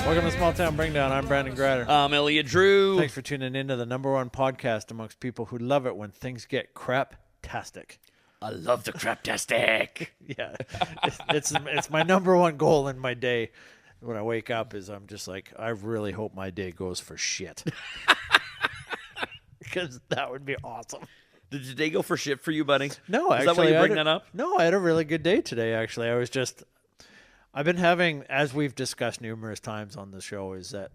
Welcome to Small Town Bringdown. I'm Brandon Grader. Elliot Drew. Thanks for tuning in to the #1 podcast amongst people who love it when things get crap-tastic. I love the craptastic. Yeah, it's my #1 goal in my day when I wake up is I'm just like, I really hope my day goes for shit. Because that would be awesome. Did the day go for shit for you, buddy? No, Is actually. that why you bring that up? No, I had a really good day today, actually. I've been having, as we've discussed numerous times on the show, is that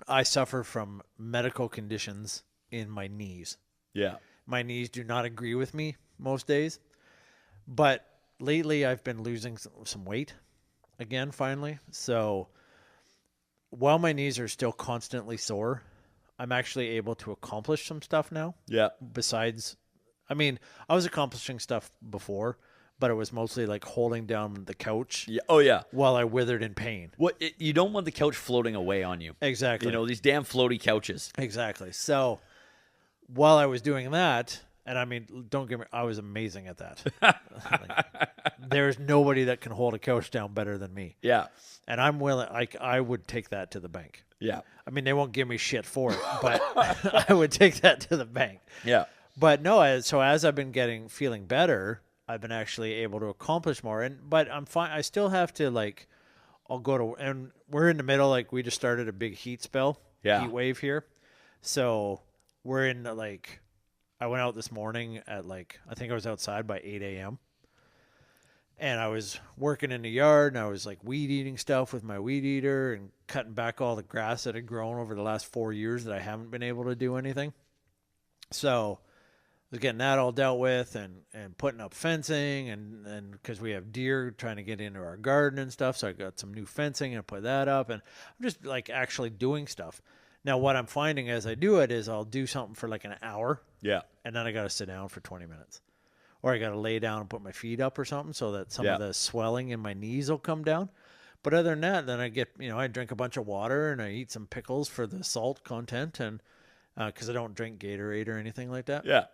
I suffer from medical conditions in my knees. Yeah. My knees do not agree with me most days. But lately I've been losing some weight again, finally. So while my knees are still constantly sore, I'm actually able to accomplish some stuff now. Yeah. Besides, I mean, I was accomplishing stuff before, but it was mostly like holding down the couch. Yeah. Oh, yeah. While I withered in pain. You don't want the couch floating away on you. Exactly. You know, these damn floaty couches. Exactly. So while I was doing that, and I mean, don't get me, I was amazing at that. There's nobody that can hold a couch down better than me. Yeah. And I'm willing, I would take that to the bank. Yeah. I mean, they won't give me shit for it, but I would take that to the bank. Yeah. But no, so as I've been feeling better, I've been actually able to accomplish more. But I'm fine. I still have to I'll go to, and we're in the middle, we just started a big heat spell, heat wave here. So we're in I went out this morning at I think I was outside by 8 a.m. And I was working in the yard, and I was weed eating stuff with my weed eater and cutting back all the grass that had grown over the last 4 years that I haven't been able to do anything. So I was getting that all dealt with and putting up fencing and because we have deer trying to get into our garden and stuff. So I got some new fencing and I put that up, and I'm just actually doing stuff. Now what I'm finding as I do it is I'll do something for an hour. Yeah. And then I got to sit down for 20 minutes. Or I got to lay down and put my feet up or something so that some of the swelling in my knees will come down. But other than that, then I get, I drink a bunch of water and I eat some pickles for the salt content, and because I don't drink Gatorade or anything like that. Yeah.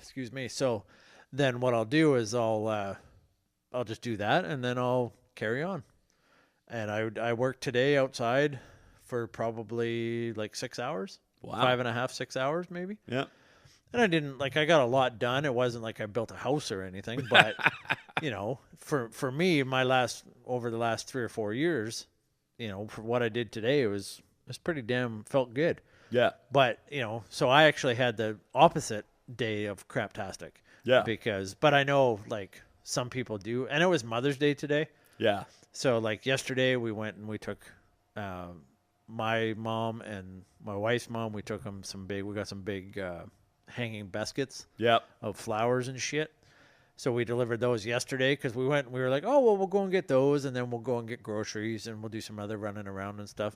Excuse me. So then what I'll do is I'll just do that, and then I'll carry on. And I worked today outside for probably 6 hours. Wow. 5.5, 6 hours maybe. Yeah. And I didn't I got a lot done. It wasn't like I built a house or anything, but for me, over the last 3 or 4 years, for what I did today, it was pretty felt good. Yeah. But, so I actually had the opposite day of craptastic. Yeah. But I know some people do, and it was Mother's Day today. Yeah. So yesterday we went and we took my mom and my wife's mom, we took them we got some big hanging baskets of flowers and shit. So we delivered those yesterday because we went and we were like, oh, well, we'll go and get those, and then we'll go and get groceries, and we'll do some other running around and stuff.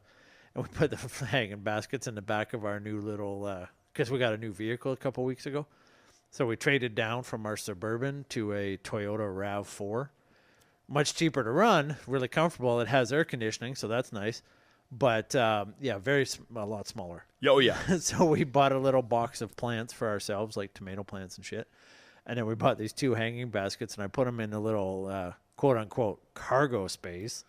And we put the hanging baskets in the back of our new little, because we got a new vehicle a couple weeks ago. So we traded down from our Suburban to a Toyota RAV4. Much cheaper to run, really comfortable. It has air conditioning, so that's nice. But, a lot smaller. Oh, yeah. So we bought a little box of plants for ourselves, like tomato plants and shit. And then we bought these 2 hanging baskets, and I put them in a little, quote-unquote, cargo space.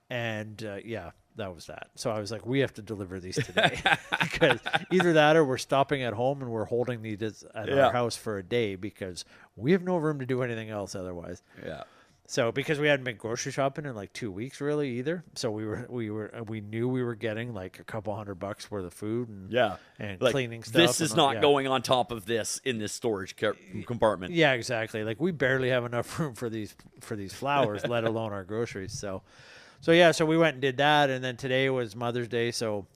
And, that was that. So I was like, we have to deliver these today. Because either that or we're stopping at home and we're holding these at our house for a day because we have no room to do anything else otherwise. Yeah. So because we hadn't been grocery shopping in 2 weeks really either, so we knew we were getting a couple $100 worth of food and cleaning stuff. This is not going on top of this in this storage compartment. Yeah, exactly. We barely have enough room for these flowers, let alone our groceries. So we went and did that, and then today was Mother's Day, so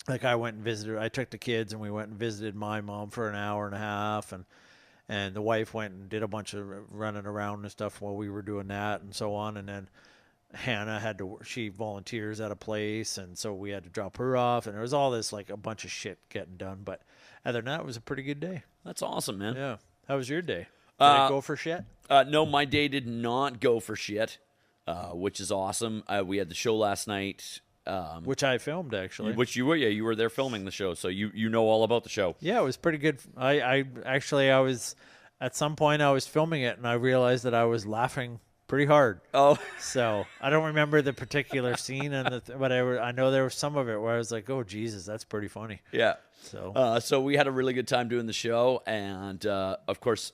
I went and visited. I took the kids and we went and visited my mom for an hour and a half, and the wife went and did a bunch of running around and stuff while we were doing that and so on. And then Hannah she volunteers at a place, and so we had to drop her off. And there was all this, a bunch of shit getting done. But other than that, it was a pretty good day. That's awesome, man. Yeah. How was your day? Did it go for shit? No, my day did not go for shit, which is awesome. We had the show last night. Which I filmed, actually. Which you were there filming the show, so you know all about the show. Yeah, it was pretty good. I was at some point I was filming it and I realized that I was laughing pretty hard. Oh, So I don't remember the particular scene, and but I know there was some of it where I was like, "Oh Jesus, that's pretty funny." yeah. So So we had a really good time doing the show, and of course,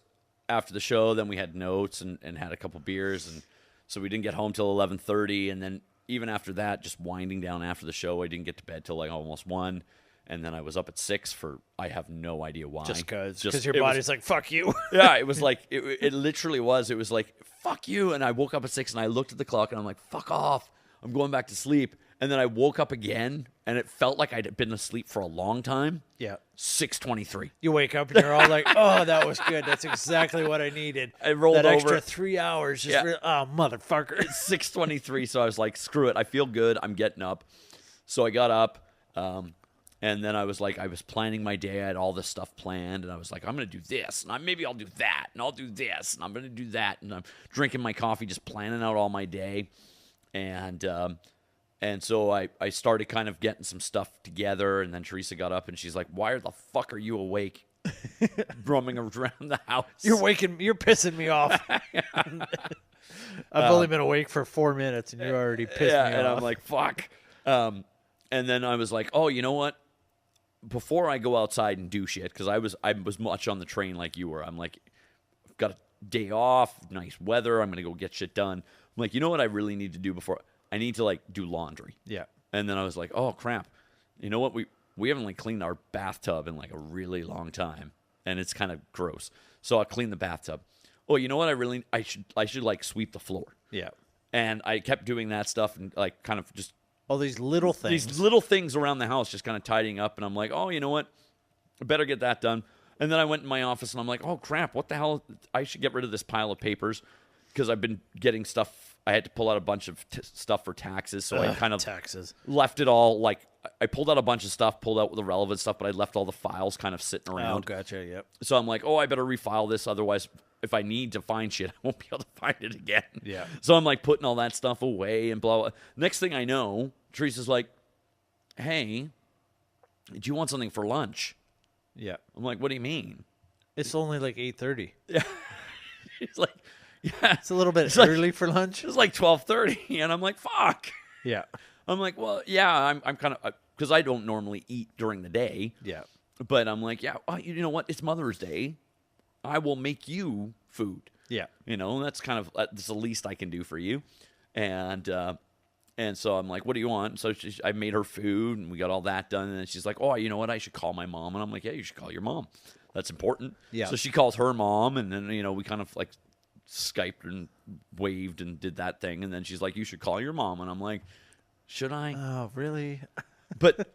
after the show, then we had notes and had a couple beers, and so we didn't get home till 11:30, and then even after that, just winding down after the show, I didn't get to bed till like almost 1, and then I was up at 6 for I have no idea why. just because Just- your it was- body's like, "Fuck you." Yeah, it was like it literally was. It was like fuck you, and I woke up at 6 and I looked at the clock and I'm like fuck off, I'm going back to sleep. And then I woke up again and it felt like I'd been asleep for a long time. Yeah. 6:23. You wake up and you're all like, "Oh, that was good. That's exactly what I needed." I rolled that over. extra 3 hours. Just Yeah. oh, motherfucker. 6:23. So I was like, screw it. I feel good. I'm getting up. So I got up. And then I was like, I was planning my day. I had all this stuff planned. And I was like, I'm going to do this. And maybe I'll do that. And I'll do this. And I'm going to do that. And I'm drinking my coffee, just planning out all my day. And so I started kind of getting some stuff together. And then Teresa got up and she's like, why the fuck are you awake? Roaming around the house. You're pissing me off. I've only been awake for 4 minutes and you already pissed me off. And I'm like, fuck. And then I was like, oh, you know what? Before I go outside and do shit, because I was much on the train like you were. I'm like, I've got a day off, nice weather. I'm gonna go get shit done. I'm like, you know what I really need to do before I need to like do laundry. Yeah. And then I was like, oh crap, you know what? We haven't like cleaned our bathtub in like a really long time, and it's kind of gross. So I'll clean the bathtub. Oh, you know what? I should like sweep the floor. Yeah. And I kept doing that stuff and like kind of just. All these little things. These little things around the house, just kind of tidying up, and I'm like, oh, you know what? I better get that done. And then I went in my office, and I'm like, oh, crap, what the hell? I should get rid of this pile of papers because I've been getting stuff. I had to pull out a bunch of stuff for taxes, so I kind of taxes. left it all, like, I pulled out a bunch of stuff, pulled out the relevant stuff, but I left all the files kind of sitting Oh, around. gotcha, yep. So I'm like, oh, I better refile this, otherwise if I need to find shit, I won't be able to find it again. Yeah. So I'm like putting all that stuff away and blah, blah. Next thing I know, Teresa's like, hey, do you want something for lunch? Yeah. I'm like, what do you mean? It's only like 8:30. Yeah. He's like, yeah. It's a little bit like- early for lunch. It's like 12:30. And I'm like, fuck. Yeah. I'm like, well, yeah, I'm kind of, because I don't normally eat during the day. Yeah. But I'm like, yeah, well, you know what? It's Mother's Day. I will make you food. Yeah. You know, that's kind of that's the least I can do for you. And so I'm like, what do you want? So I made her food, and we got all that done. And then she's like, oh, you know what? I should call my mom. And I'm like, yeah, you should call your mom. That's important. Yeah. So she calls her mom, and then, you know, we kind of like Skyped and waved and did that thing. And then she's like, you should call your mom. And I'm like, should I? Oh, really? But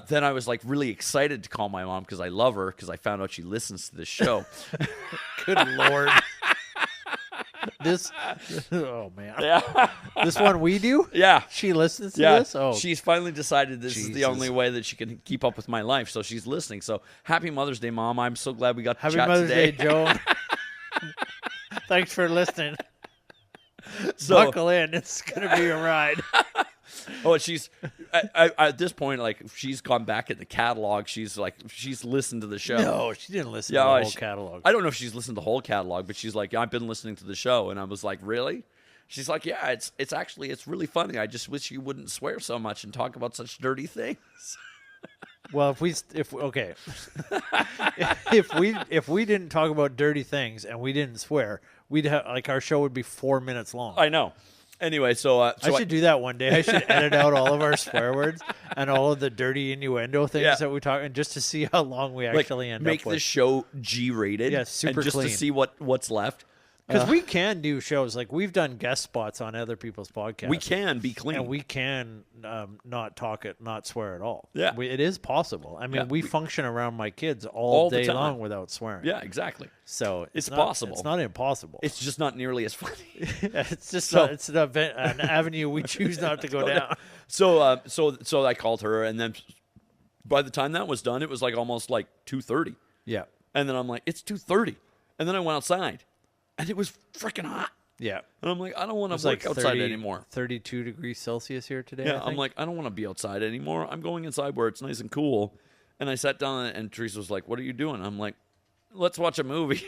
then I was like really excited to call my mom because I love her, because I found out she listens to this show. Good Lord. This, oh man. Yeah. This one we do? Yeah. She listens to Yeah, this? Oh, she's finally decided this is the Jesus. only way that she can keep up with my life, so she's listening. So happy Mother's Day, Mom! I'm so glad we got to happy chat Mother's today. Day, Joe. Thanks for listening. So, Buckle in. It's going to be a ride. oh, she's at this point, like, she's gone back at the catalog. She's listened to the show. No, she didn't listen Yeah, to the whole she- catalog. I don't know if she's listened to the whole catalog, but she's like, I've been listening to the show, and I was like, really? She's like, yeah, it's actually really funny. I just wish you wouldn't swear so much and talk about such dirty things. Well, if we if we didn't talk about dirty things and we didn't swear, we'd have like our show would be 4 minutes long. I know. Anyway, so I should do that one day. I should edit out all of our swear words and all of the dirty innuendo things Yeah. that we talk, and just to see how long we actually end make up with. this show G-rated. Yeah, super and just clean. to see what's left. Because we can do shows like we've done guest spots on other people's podcasts. We can be clean. and we can not swear at all. Yeah. It is possible. I mean, Yeah. we function around my kids all All the day time. long without swearing. Yeah, exactly. So It's not, possible. It's not impossible. It's just not nearly as funny. It's just So- it's an avenue we choose not to go down. So I called her, and then by the time that was done, it was like almost like 2:30. Yeah. And then I'm like, it's 2:30. And then I went outside, and it was freaking hot. Yeah. And I'm like, I don't want It's to work like outside 30 anymore. 32 degrees Celsius here today. Yeah, I I'm think. like, I don't want to be outside anymore. I'm going inside where it's nice and cool. And I sat down, and Teresa was like, what are you doing? I'm like, let's watch a movie.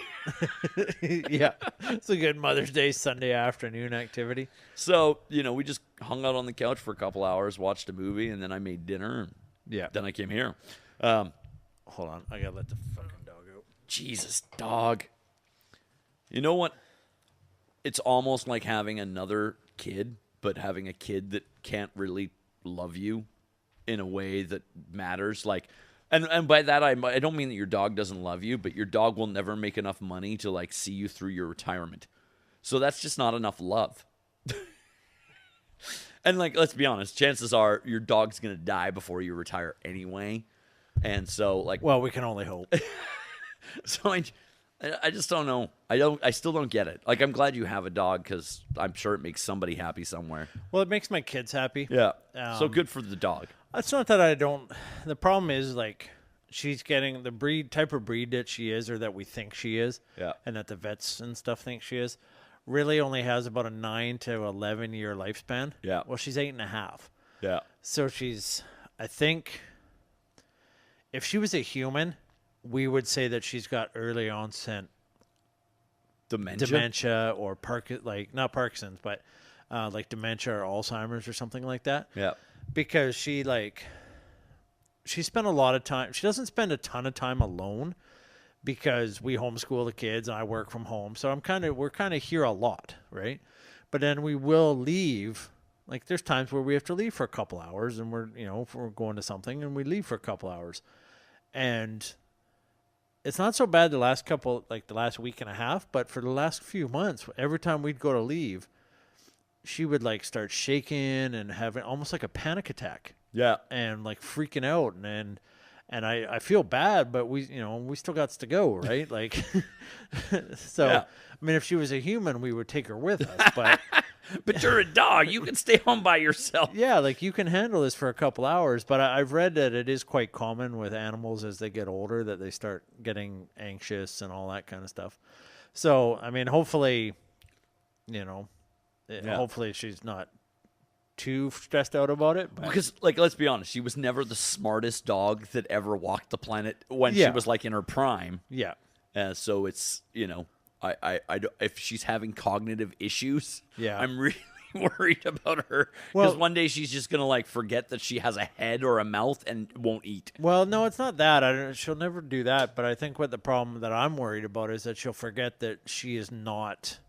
Yeah, it's a good Mother's Day Sunday afternoon activity. So, we just hung out on the couch for a couple hours, watched a movie, and then I made dinner, and Yeah. then I came here. Hold on, I gotta let the fucking dog out. Jesus, dog. You know what? It's almost like having another kid, but having a kid that can't really love you in a way that matters. Like, and by that, I don't mean that your dog doesn't love you, but your dog will never make enough money to, like, see you through your retirement. So that's just not enough love. And, like, let's be honest, chances are your dog's going to die before you retire anyway. And so, like, Well, we can only hope. so I just don't know. I still don't get it. Like, I'm glad you have a dog because I'm sure it makes somebody happy somewhere. Well, it makes my kids happy. Yeah. So good for the dog. It's not that I don't. The problem is, like, she's getting the type of breed that she is, or that we think she is, Yeah. and that the vets and stuff think she is, really only has about a 9 to 11 year lifespan. Yeah. Well, she's 8.5. Yeah. So I think, if she was a human, we would say that she's got early onset dementia or not Parkinson's, but like dementia or Alzheimer's or something like that. Yeah. Because she spent a lot of time. She doesn't spend a ton of time alone because we homeschool the kids and I work from home. So we're kind of here a lot, right? But then we will leave. Like, there's times where we have to leave for a couple hours, and if we're going to something and we leave for a couple hours. And it's not so bad the last week and a half, but for the last few months, every time we'd go to leave, she would, like, start shaking and having almost like a panic attack. Yeah. And, like, freaking out, and I feel bad, but we still got to go, right? Like, so Yeah. I mean, if she was a human, we would take her with us, but But you're a dog. You can stay home by yourself. yeah, like, you can handle this for a couple hours. But I've read that it is quite common with animals as they get older that they start getting anxious and all that kind of stuff. So, I mean, hopefully, hopefully she's not too stressed out about it. But Because, like, let's be honest, she was never the smartest dog that ever walked the planet when she Yeah. was, like, in her prime. yeah. So it's, if she's having cognitive issues, Yeah. I'm really worried about her. Because one day she's just going to, like, forget that she has a head or a mouth and won't eat. Well, no, it's not that. She'll never do that. But I think what the problem that I'm worried about is that she'll forget that she is not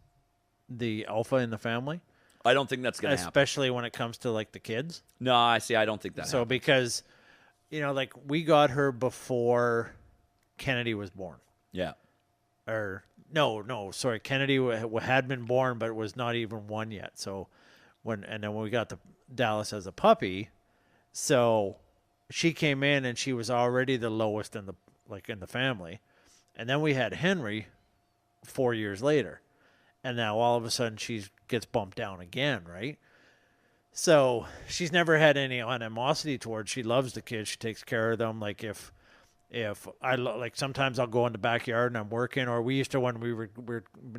the alpha in the family. I don't think that's going to happen. Especially when it comes to, like, the kids. No, I don't think that So happens. because, like, we got her before Kennedy was born. Yeah. Or no, sorry, Kennedy had been born, but was not even one yet. So then when we got the Dallas as a puppy, so she came in and she was already the lowest in the family, and then we had Henry 4 years later, and now all of a sudden she gets bumped down again, right? So she's never had any animosity towards. She loves the kids. She takes care of them. Like, if sometimes I'll go in the backyard and I'm working, or we used to when we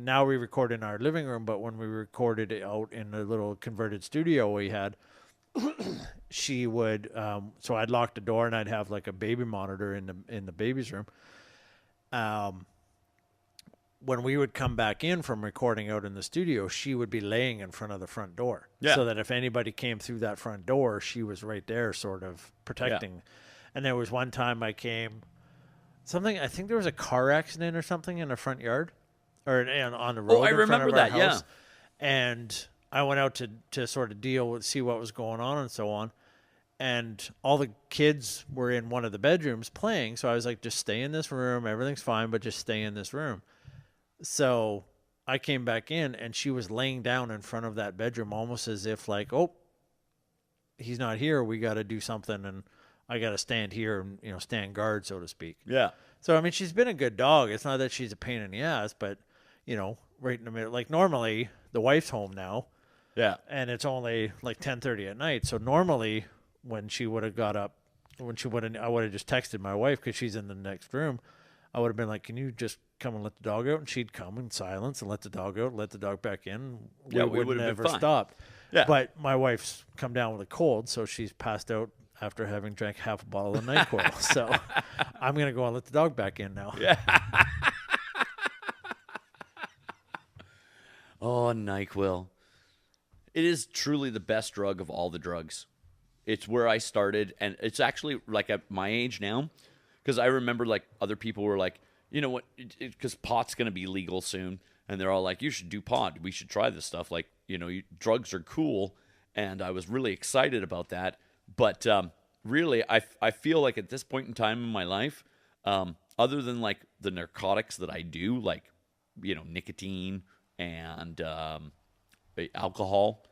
now we record in our living room, but when we recorded it out in the little converted studio we had, she would so I'd lock the door and I'd have, like, a baby monitor in the baby's room. When we would come back in from recording out in the studio, she would be laying in front of the front door, so that if anybody came through that front door, she was right there, sort of protecting. Yeah. And there was one time I came, I think there was a car accident or something in the front yard, or on the road. Oh, I remember that, yeah. And I went out to sort of see what was going on and so on. And all the kids were in one of the bedrooms playing. So I was like, just stay in this room. Everything's fine, but just stay in this room. So I came back in and she was laying down in front of that bedroom, almost as if, like, oh, he's not here. We got to do something. And I got to stand here and, stand guard, so to speak. Yeah. So, I mean, she's been a good dog. It's not that she's a pain in the ass, but, right in the middle. Like, normally, the wife's home now. Yeah. And it's only, like, 10:30 at night. So, normally, when she would have got up, I would have just texted my wife because she's in the next room. I would have been like, can you just come and let the dog out? And she'd come in silence and let the dog out, let the dog back in. Yeah, we would would have never been fine. stopped. Yeah. But my wife's come down with a cold, so she's passed out after having drank half a bottle of NyQuil. So I'm going to go and let the dog back in now. Yeah. Oh, NyQuil. It is truly the best drug of all the drugs. It's where I started, and it's actually like at my age now, because I remember like other people were like, you know what, because pot's going to be legal soon, and they're all like, you should do pot. We should try this stuff. Like, drugs are cool, and I was really excited about that. But really, I feel like at this point in time in my life, other than like the narcotics that I do, like, nicotine and alcohol,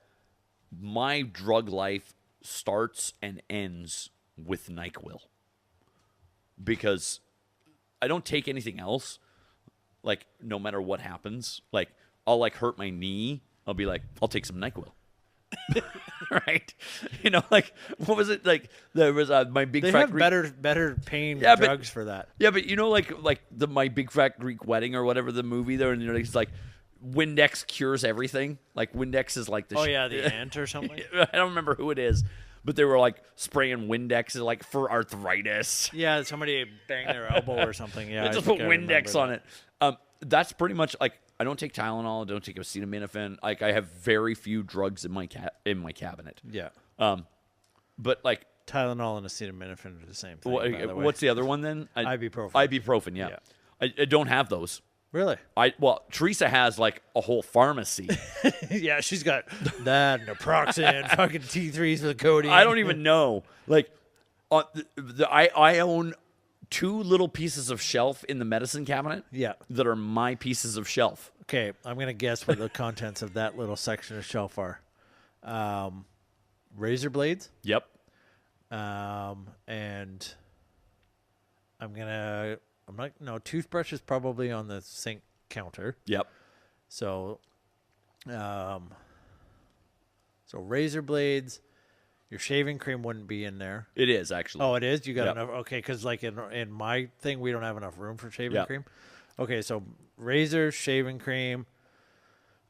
my drug life starts and ends with NyQuil, because I don't take anything else. Like, no matter what happens, like, I'll like hurt my knee, I'll be like, I'll take some NyQuil. Right? Like, what was it? Like, there was my big They fat have Greek... better pain Yeah, but- drugs for that. Yeah, but like the My Big Fat Greek Wedding or whatever the movie there, and it's like Windex cures everything. Like, Windex is like the Oh yeah, the ant or something. I don't remember who it is, but they were like spraying Windex like for arthritis. Yeah, somebody banged their elbow or something. Yeah, They I just think put I remember Windex on that. it. That's pretty much like, I don't take Tylenol, I don't take acetaminophen. Like, I have very few drugs in my cabinet. Yeah, But like, Tylenol and acetaminophen are the same thing. by the way. what's the other one then? Ibuprofen. Ibuprofen, yeah. I don't have those. Really? Teresa has like a whole pharmacy. Yeah, she's got that, naproxen, fucking T3s with codeine. I don't even know. Like, I own 2 little pieces of shelf in the medicine cabinet. Yeah. That are my pieces of shelf. Okay, I'm gonna guess what the contents of that little section of shelf are. Razor blades, Yep. and toothbrush is probably on the sink counter. Yep. So, razor blades. Your shaving cream wouldn't be in there. It is actually. Oh, it is? You got Yep. enough? Okay, because like in my thing, we don't have enough room for shaving Yep. cream. Okay, so razor, shaving cream.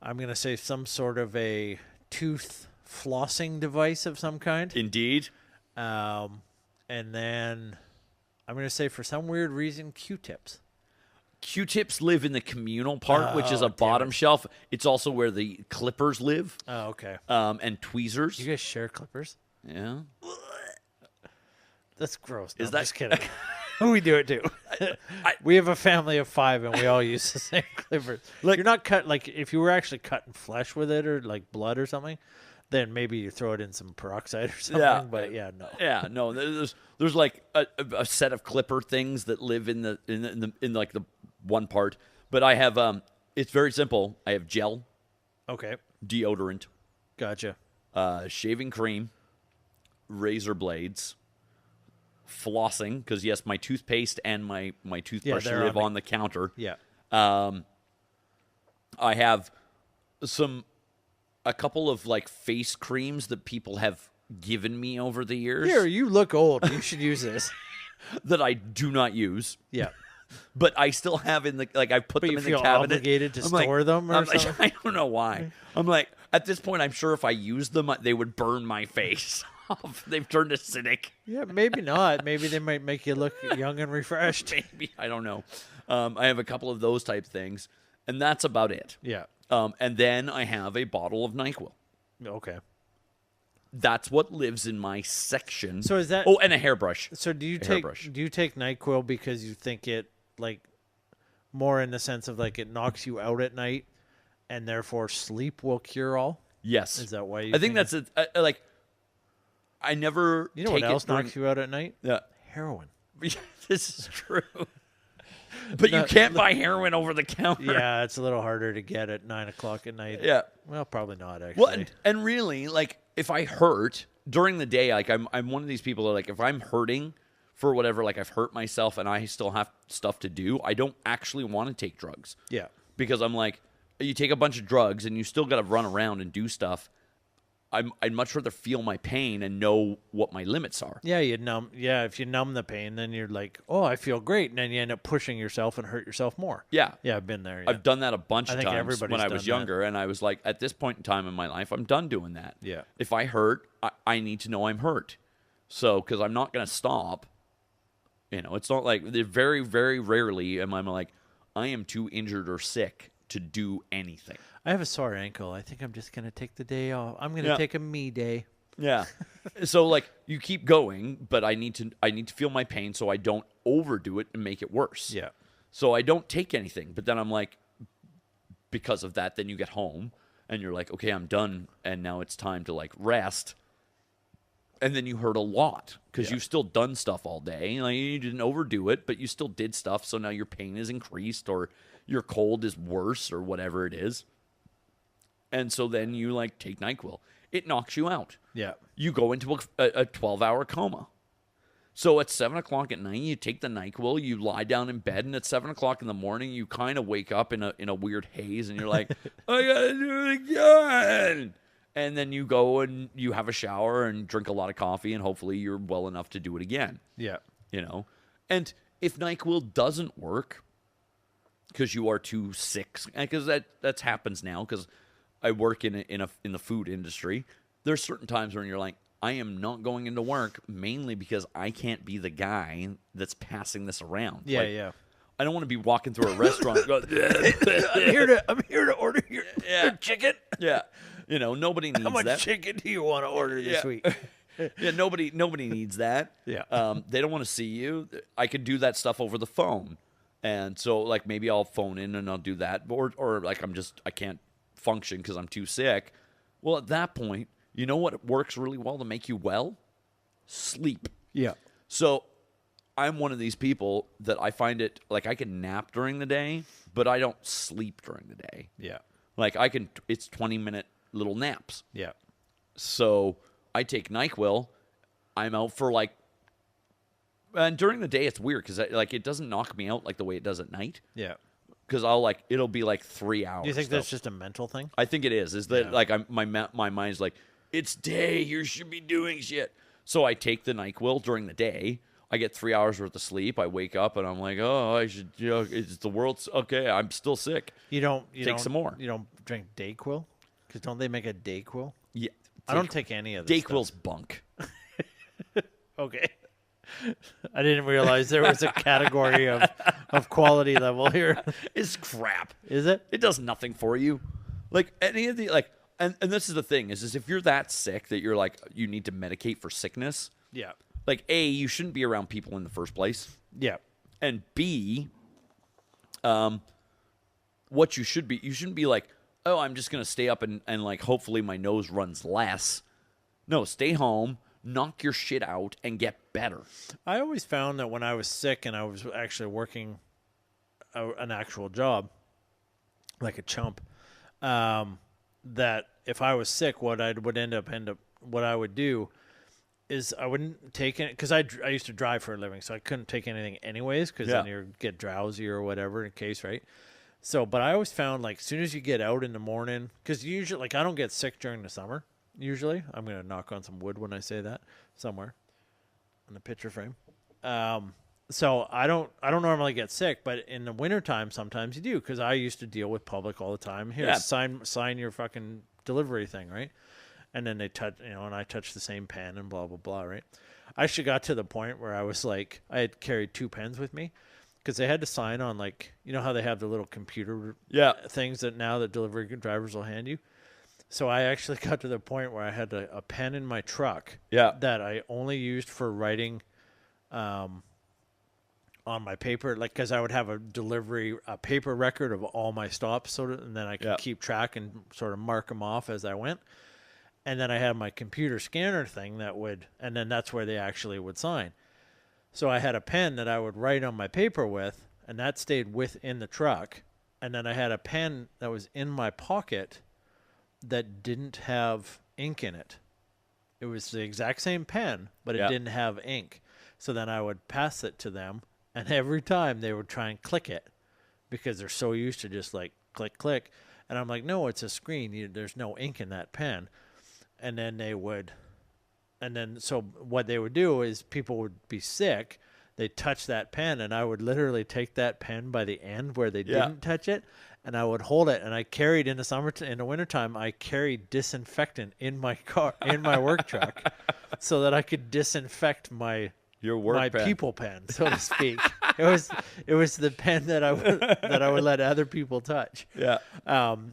I'm going to say some sort of a tooth flossing device of some kind. Indeed. And then I'm going to say, for some weird reason, Q-tips. Q-tips live in the communal part, which is a damn bottom it. shelf. It's also where the clippers live, Oh, okay. and tweezers. You guys share clippers? Yeah. That's gross. No, Is I'm that- just kidding. We do it too. We have a family of 5, and we all use the same clippers. You're not if you were actually cutting flesh with it or like blood or something, then maybe you throw it in some peroxide or something. Yeah. But yeah, no. Yeah, no. There's like a set of clipper things that live in like the one part. But I have it's very simple. I have gel, Okay, deodorant, gotcha. shaving cream, razor blades, flossing, because yes, my toothpaste and my toothbrush they're live on the- on the counter. Yeah. I have a couple of like face creams that people have given me over the years Here, you look old. You should use this. that I do not use. Yeah. But I still have in the, like, I put But them you in feel the cabinet. obligated to I'm like- store them or I'm like, something? I don't know why. I'm like, at this point, I'm sure if I used them, they would burn my face off. They've turned acidic. Yeah, maybe not. Maybe they might make you look young and refreshed. Maybe. I don't know. I have a couple of those type things, and that's about it. Yeah. And then I have a bottle of NyQuil. Okay. That's what lives in my section. So is that- Oh, and a hairbrush. So do you A take hairbrush. NyQuil because you think it like more in the sense of like it knocks you out at night and therefore sleep will cure all? Yes. Is that why you I think think that's it. Like, I never. You know take what else it during- knocks you out at night? Yeah. Heroin. This is true. But you can't buy heroin over the counter. Yeah, it's a little harder to get at 9 o'clock at night. Yeah. Well, probably not actually. Well, and really, like, if I hurt during the day, like, I'm one of these people that, like, if I'm hurting for whatever, like, I've hurt myself and I still have stuff to do, I don't actually want to take drugs. Yeah. Because I'm like, you take a bunch of drugs and you still got to run around and do stuff. I'd much rather feel my pain and know what my limits are. Yeah, if you numb the pain, then you're like, oh, I feel great. And then you end up pushing yourself and hurt yourself more. Yeah. Yeah, I've been there. Yeah. I've done that a bunch I of think times everybody's when I done was that. younger, and I was like, at this point in time in my life, I'm done doing that. Yeah. If I hurt, I need to know I'm hurt. So, because I'm not going to stop. It's not like, very, very rarely am I like, I am too injured or sick to do anything. I have a sore ankle. I think I'm just going to take the day off. I'm going to take a me day. Yeah. So like you keep going, but I need to feel my pain so I don't overdo it and make it worse. Yeah. So I don't take anything. But then I'm like, because of that, then you get home and you're like, okay, I'm done. And now it's time to like rest. And then you hurt a lot because you've still done stuff all day. Like you didn't overdo it, but you still did stuff. So now your pain is increased or your cold is worse or whatever it is. And so then you like take NyQuil. It knocks you out. Yeah. You go into a 12-hour coma. So at 7 o'clock at night, you take the NyQuil, you lie down in bed, and at 7 o'clock in the morning, you kind of wake up in a weird haze, and you're like, I gotta do it again. And then you go and you have a shower and drink a lot of coffee, and hopefully you're well enough to do it again. Yeah. You know? And if NyQuil doesn't work because you are too sick, because that happens now, because I work in the food industry. There's certain times when you're like, I am not going into work mainly because I can't be the guy that's passing this around. Yeah, like, yeah. I don't want to be walking through a restaurant. Going, I'm here to order your chicken. Yeah, you know, nobody needs How much that. chicken do you want to order this week? Yeah, nobody needs that. Yeah. They don't want to see you. I could do that stuff over the phone, and so like maybe I'll phone in and I'll do that, or like I can't function because I'm too sick. Well, at that point, you know what works really well to make you well? Sleep. Yeah. So I'm one of these people that I find it like I can nap during the day, but I don't sleep during the day. Yeah. Like it's 20-minute little naps. Yeah. So I take NyQuil. I'm out for like, and during the day it's weird because like it doesn't knock me out like the way it does at night. Yeah. Because it'll be like 3 hours. Do you think that's just a mental thing? I think it is. Is that like my mind's like, it's day, you should be doing shit. So I take the NyQuil during the day. I get 3 hours worth of sleep. I wake up and I'm like, oh, I should. It's the world's okay. I'm still sick. You don't Take some more. You don't drink Dayquil, because don't they make a Dayquil? Yeah, I don't take any of this Dayquil's bunk. Okay. I didn't realize there was a category of quality level here. It's crap. Is it? It does nothing for you. Like any of the like, and this is the thing is if you're that sick that you're like you need to medicate for sickness. Yeah. Like A, you shouldn't be around people in the first place. Yeah. And B, what you shouldn't be like, oh, I'm just gonna stay up and like hopefully my nose runs less. No, stay home, knock your shit out, and get better. I always found that when I was sick and I was actually working an actual job, like a chump, that if I was sick, what I would do is I wouldn't take it because I used to drive for a living, so I couldn't take anything anyways because then you get drowsy or whatever in case, right? So, but I always found like as soon as you get out in the morning, because usually like I don't get sick during the summer. Usually, I'm gonna knock on some wood when I say that somewhere in the picture frame. So I don't normally get sick, but in the wintertime sometimes you do because I used to deal with public all the time. Here, sign your fucking delivery thing, right? And then they touch, and I touch the same pen and blah blah blah, right? I actually got to the point where I was like, I had carried 2 pens with me because they had to sign on like, you know how they have the little computer things that now the delivery drivers will hand you. So I actually got to the point where I had a pen in my truck that I only used for writing on my paper, like because I would have a paper record of all my stops, and then I could keep track and sort of mark them off as I went. And then I had my computer scanner thing and then that's where they actually would sign. So I had a pen that I would write on my paper with, and that stayed within the truck. And then I had a pen that was in my pocket that didn't have ink in it. It was the exact same pen, but it didn't have ink. So then I would pass it to them, and every time they would try and click it because they're so used to just like click, click. And I'm like, no, it's a screen. There's no ink in that pen. And then so what they would do is people would be sick. They'd touch that pen, and I would literally take that pen by the end where they didn't touch it, and I would hold it. And I carried in the wintertime, I carried disinfectant in my car, in my work truck, so that I could disinfect my pen. people pen, so to speak. it was the pen that I would let other people touch. Yeah.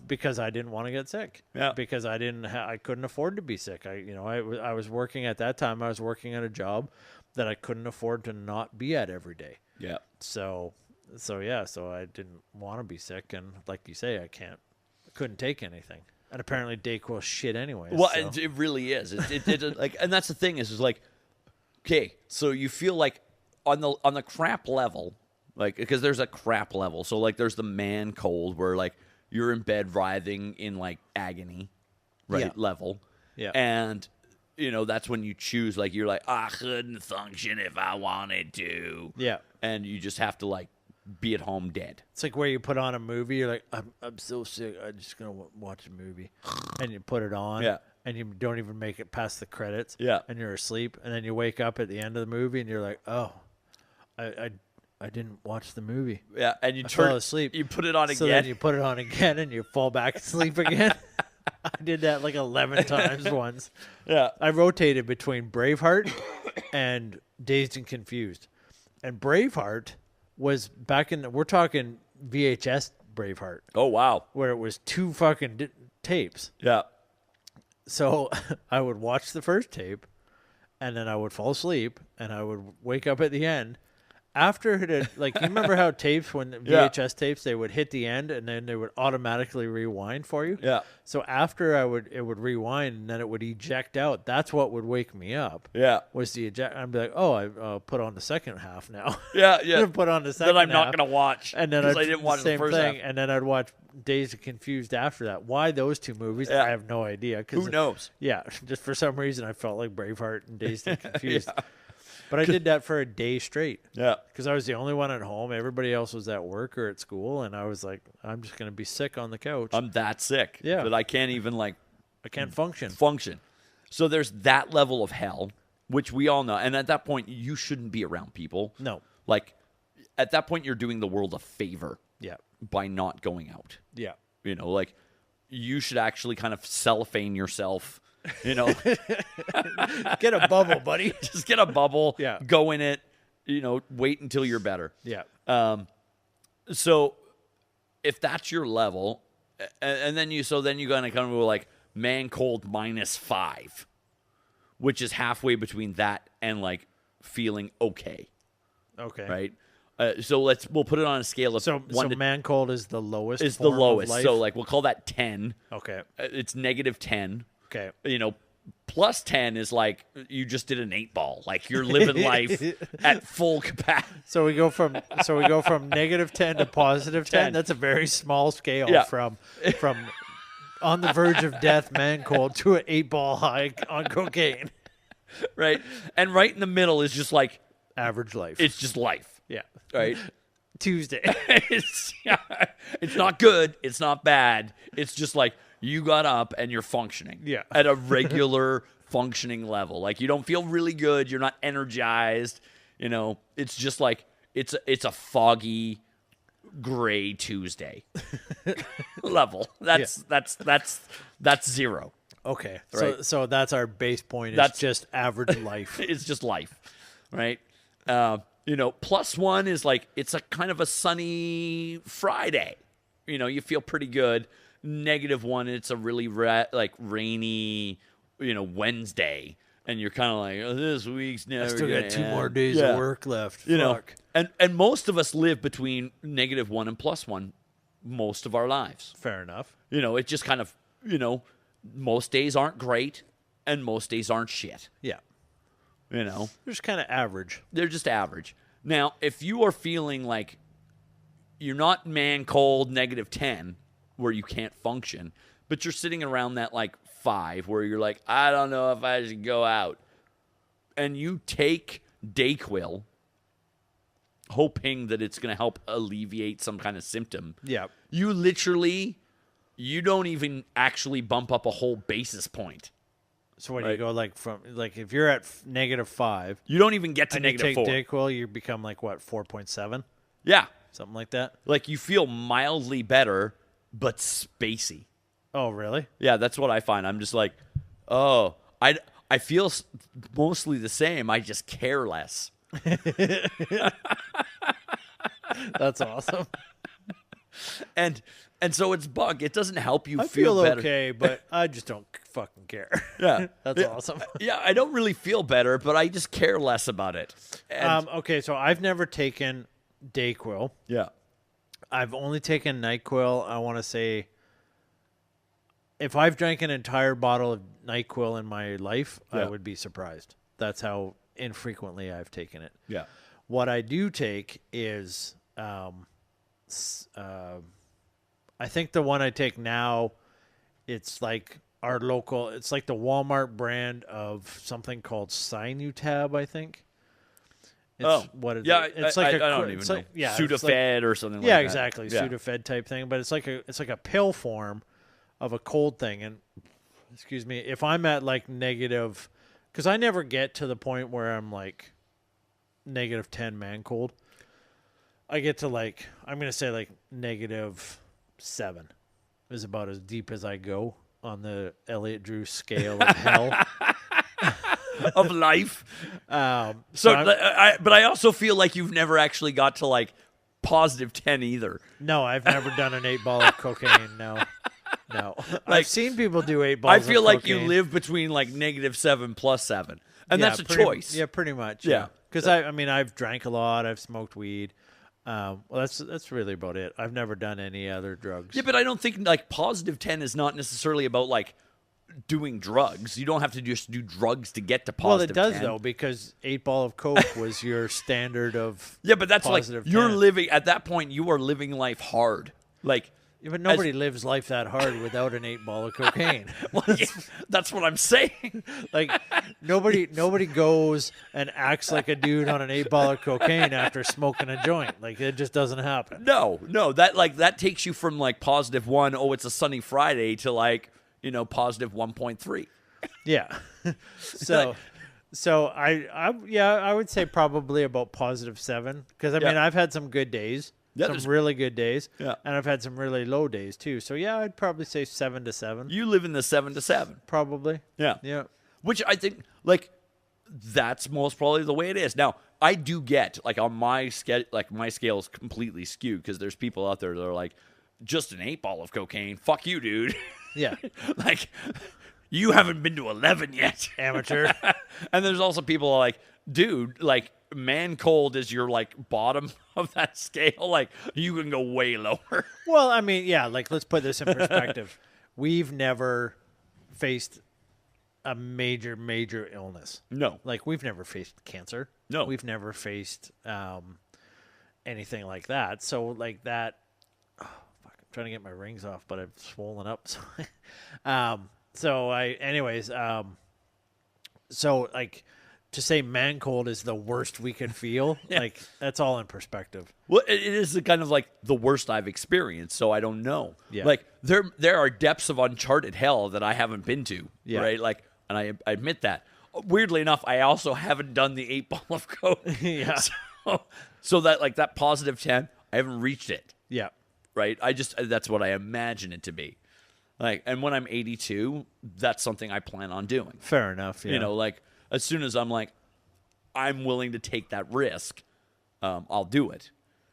Because I didn't want to get sick. Yeah. Because I couldn't afford to be sick. I was working at that time. I was working at a job that I couldn't afford to not be at every day. Yeah. So I didn't want to be sick, and like you say, I couldn't take anything. And apparently DayQuil shit anyway. Well, so. it really is. It like, and that's the thing is like, okay, so you feel like on the crap level, like, because there's a crap level. So like, there's the man cold where like you're in bed writhing in like agony, right? Yeah. Level. Yeah. And that's when you choose, like, you're like, I couldn't function if I wanted to. Yeah. And you just have to like be at home dead. It's like where you put on a movie. You're like, I'm so sick. I'm just gonna watch a movie, and you put it on. Yeah. And you don't even make it past the credits. Yeah. And you're asleep, and then you wake up at the end of the movie, and you're like, oh, I didn't watch the movie. Yeah. And you fell asleep. You put it on So again. then you put it on again, and you fall back asleep again. I did that like 11 times once. Yeah. I rotated between Braveheart and Dazed and Confused. And Braveheart was back we're talking VHS Braveheart, Oh wow. where it was 2 fucking tapes. Yeah. So I would watch the first tape, and then I would fall asleep, and I would wake up at the end. After it had, like, you remember how tapes, when VHS tapes, they would hit the end, and then they would automatically rewind for you? Yeah. So after it would rewind, and then it would eject out. That's what would wake me up. Yeah. Was the eject. I'd be like, oh, I'll put on the second half now. Yeah. Yeah. Put on the second That I'm half. not gonna watch. And then 'cause I didn't watch the same the first thing, half. and then I'd watch Dazed and Confused after that. Why those 2 movies? Yeah. I have no idea. Who knows? Yeah, just for some reason I felt like Braveheart and Dazed and Confused. But I did that for a day straight. Yeah. Because I was the only one at home. Everybody else was at work or at school, and I was like, I'm just going to be sick on the couch. I'm that sick. Yeah. That I can't even like I can't function. So there's that level of hell, which we all know. And at that point, you shouldn't be around people. No. Like, at that point, you're doing the world a favor Yeah. by not going out. Yeah. Like, you should actually kind of cellophane yourself, Get a bubble, buddy. Just get a bubble, Yeah. go in it, wait until you're better. Yeah. So if that's your level, and then you kind of come to like man cold -5, which is halfway between that and like feeling okay, Okay. right? So we'll put it on a scale of So 1 to man cold is the lowest. is the form of lowest. life? So like we'll call that 10. Okay. It's -10. Okay. Plus 10 is like you just did an 8-ball. Like you're living life at full capacity. So we go from -10 to +10. 10. That's a very small scale Yeah. from on the verge of death, man cold, to an 8-ball high on cocaine. Right? And right in the middle is just like Average life. it's just life. Yeah. Right? Tuesday. It's not good. It's not bad. It's just like you got up and you're functioning. Yeah. At a regular functioning level. Like you don't feel really good. You're not energized. It's just like it's a foggy gray Tuesday level. That's 0. Okay. Right. So that's our base point. That's- It's just average life. It's just life. Right? +1 is like it's a kind of a sunny Friday. You feel pretty good. -1, it's a really rainy, Wednesday, and you're kind of like, oh, this week's never. I still gonna got 2 more end. days Yeah. of work left. Fuck. Fuck. And most of us live between -1 and +1 most of our lives. Fair enough. It just kind of, most days aren't great, and most days aren't shit. Yeah. They're Just kind of average. just average. Now, if you are feeling like you're not man cold -10 where you can't function, but you're sitting around that like 5 where you're like, I don't know if I should go out, and you take DayQuil hoping that it's going to help alleviate some kind of symptom. Yeah. You don't even actually bump up a whole basis point. So when Right. you go if you're at -5 You don't even get to and you take -4. DayQuil, you become 4.7, Yeah. something like that. Like you feel mildly better, but spacey. Oh, really? Yeah, that's what I find. I'm just like, oh, I feel mostly the same. I just care less. That's awesome. And so it's bunk. It doesn't help you I feel feel better. okay, but I just don't fucking care. Yeah. That's awesome. Yeah, I don't really feel better, but I just care less about it. And, Okay, so I've never taken NyQuil. yeah. I've only taken NyQuil. I want to say, if I've drank an entire bottle of NyQuil in my life, I Yeah. would be surprised. That's how infrequently I've taken it. Yeah. What I do take is, I think the one I take now, it's like our local, it's like the Walmart brand of something called Sinutab, I think. It's Yeah, it's I like don't even it's know. like, yeah, it's Sudafed like, or something like yeah, that. exactly, Yeah. Sudafed type thing, but it's like a pill form of a cold thing. And excuse me, if I'm at like negative, because I never get to the point where I'm like -10 man cold. I get to like, I'm gonna say like -7 is about as deep as I go on the Elliot Drew scale of hell. Of life. So But I also feel like you've never actually got to like +10 either. no, I've never done an 8 ball of cocaine. No. I've Like, seen people do 8 balls. I feel of like you cocaine. live between like -7 +7, and Yeah, that's a pretty- choice. Yeah, pretty much. Yeah. Because I mean, I've drank a lot. I've smoked weed. Well, that's really about it. I've never done any other drugs. Yeah, but I don't think like +10 is not necessarily about like doing drugs. You don't have to just do drugs to get to +10. Well, it does though, because 8 ball of coke was your standard of. Yeah, but that's like +10. you're living at that point. You are living life hard. Like, Yeah, but nobody lives life that hard without an 8 ball of cocaine. well, yeah, that's what I'm saying. Like nobody goes and acts like a dude on an 8 ball of cocaine after smoking a joint. Like it just doesn't happen. No, that takes you from like +1, oh, it's a sunny Friday, to like, +1.3. Yeah. So I would say probably about +7, because I mean I've had some good days. Yeah, some there's- really good days. Yeah. And I've had some really low days too. So yeah, I'd probably say 7 to 7. You live in the 7 to 7. Probably. Yeah. Yeah. Which I think, like, that's most probably the way it is. Now, I do get, like, on my scale, like, my scale is completely skewed, because there's people out there that are like, just an 8 ball of cocaine. Fuck you, dude. Yeah. Like, you haven't been to 11 yet. Amateur. And there's also people like, dude, like, man cold is your, like, bottom of that scale. Like, you can go way lower. Well, I mean, yeah, like let's put this in perspective. We've never faced a major illness. No. Like we've never faced cancer. No. We've never faced anything like that. So like that, fuck, I'm trying to get my rings off, but I've swollen up. So like to say man cold is the worst we could feel, like that's all in perspective. Well, it is the kind of like the worst I've experienced, so I don't know. Yeah. Like there are depths of uncharted hell that I haven't been to. Yeah. Right. Like, and I admit that. Weirdly enough, I also haven't done the 8 ball of coke. Yeah. So that like that +10, I haven't reached it. Yeah. Right. That's what I imagine it to be. Like, and when I'm 82, that's something I plan on doing. Fair enough. Yeah. Like, as soon as I'm like, I'm willing to take that risk, I'll do it.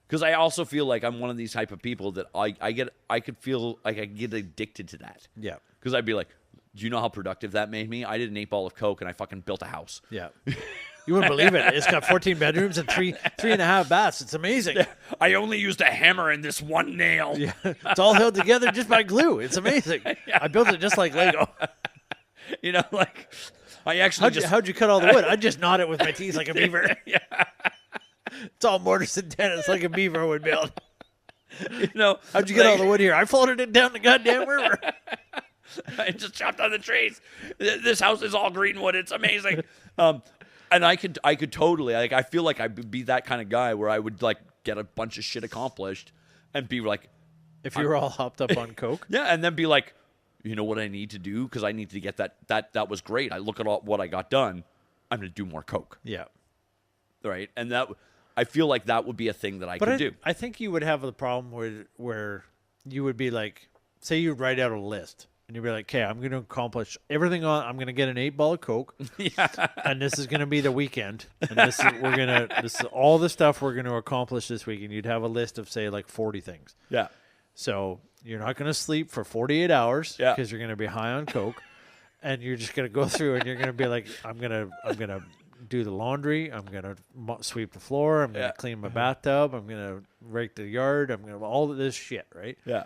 Because I also feel like I'm one of these type of people that I could feel like I get addicted to that. Yeah. Because I'd be like, do you know how productive that made me? I did an 8 ball of coke and I fucking built a house. Yeah. You wouldn't believe it. It's got 14 bedrooms and three and a half baths. It's amazing. I only used a hammer and this one nail. Yeah. It's all held together just by glue. It's amazing. I built it just like Lego. Like, I actually How'd you cut all the wood? I just gnawed it with my teeth like a beaver. Yeah. It's all mortise and tenon. like a beaver would build. How'd you get like, all the wood here? I floated it down the goddamn river. I just chopped on the trees. This house is all green wood. It's amazing. And I could totally, like, I feel like I would be that kind of guy where I would like get a bunch of shit accomplished and be like, if you were all hopped up on coke. yeah, and then be like, you know what I need to do? Because I need to get that was great. I look at what I got done. I'm going to do more coke. Yeah. Right. And I feel like that would be a thing that I could do. I think you would have the problem where you would be like, say you write out a list and you'd be like, okay, I'm going to accomplish everything I'm going to get an 8-ball of Coke. Yeah. And this is going to be the weekend. And this is all the stuff we're going to accomplish this week. And you'd have a list of, say, like 40 things. Yeah. So you're not going to sleep for 48 hours Yeah. because you're going to be high on Coke. And you're just going to go through and you're going to be like, I'm going to do the laundry. I'm going to sweep the floor. I'm going to clean my bathtub. I'm going to rake the yard. I'm going to all of this shit, right? Yeah.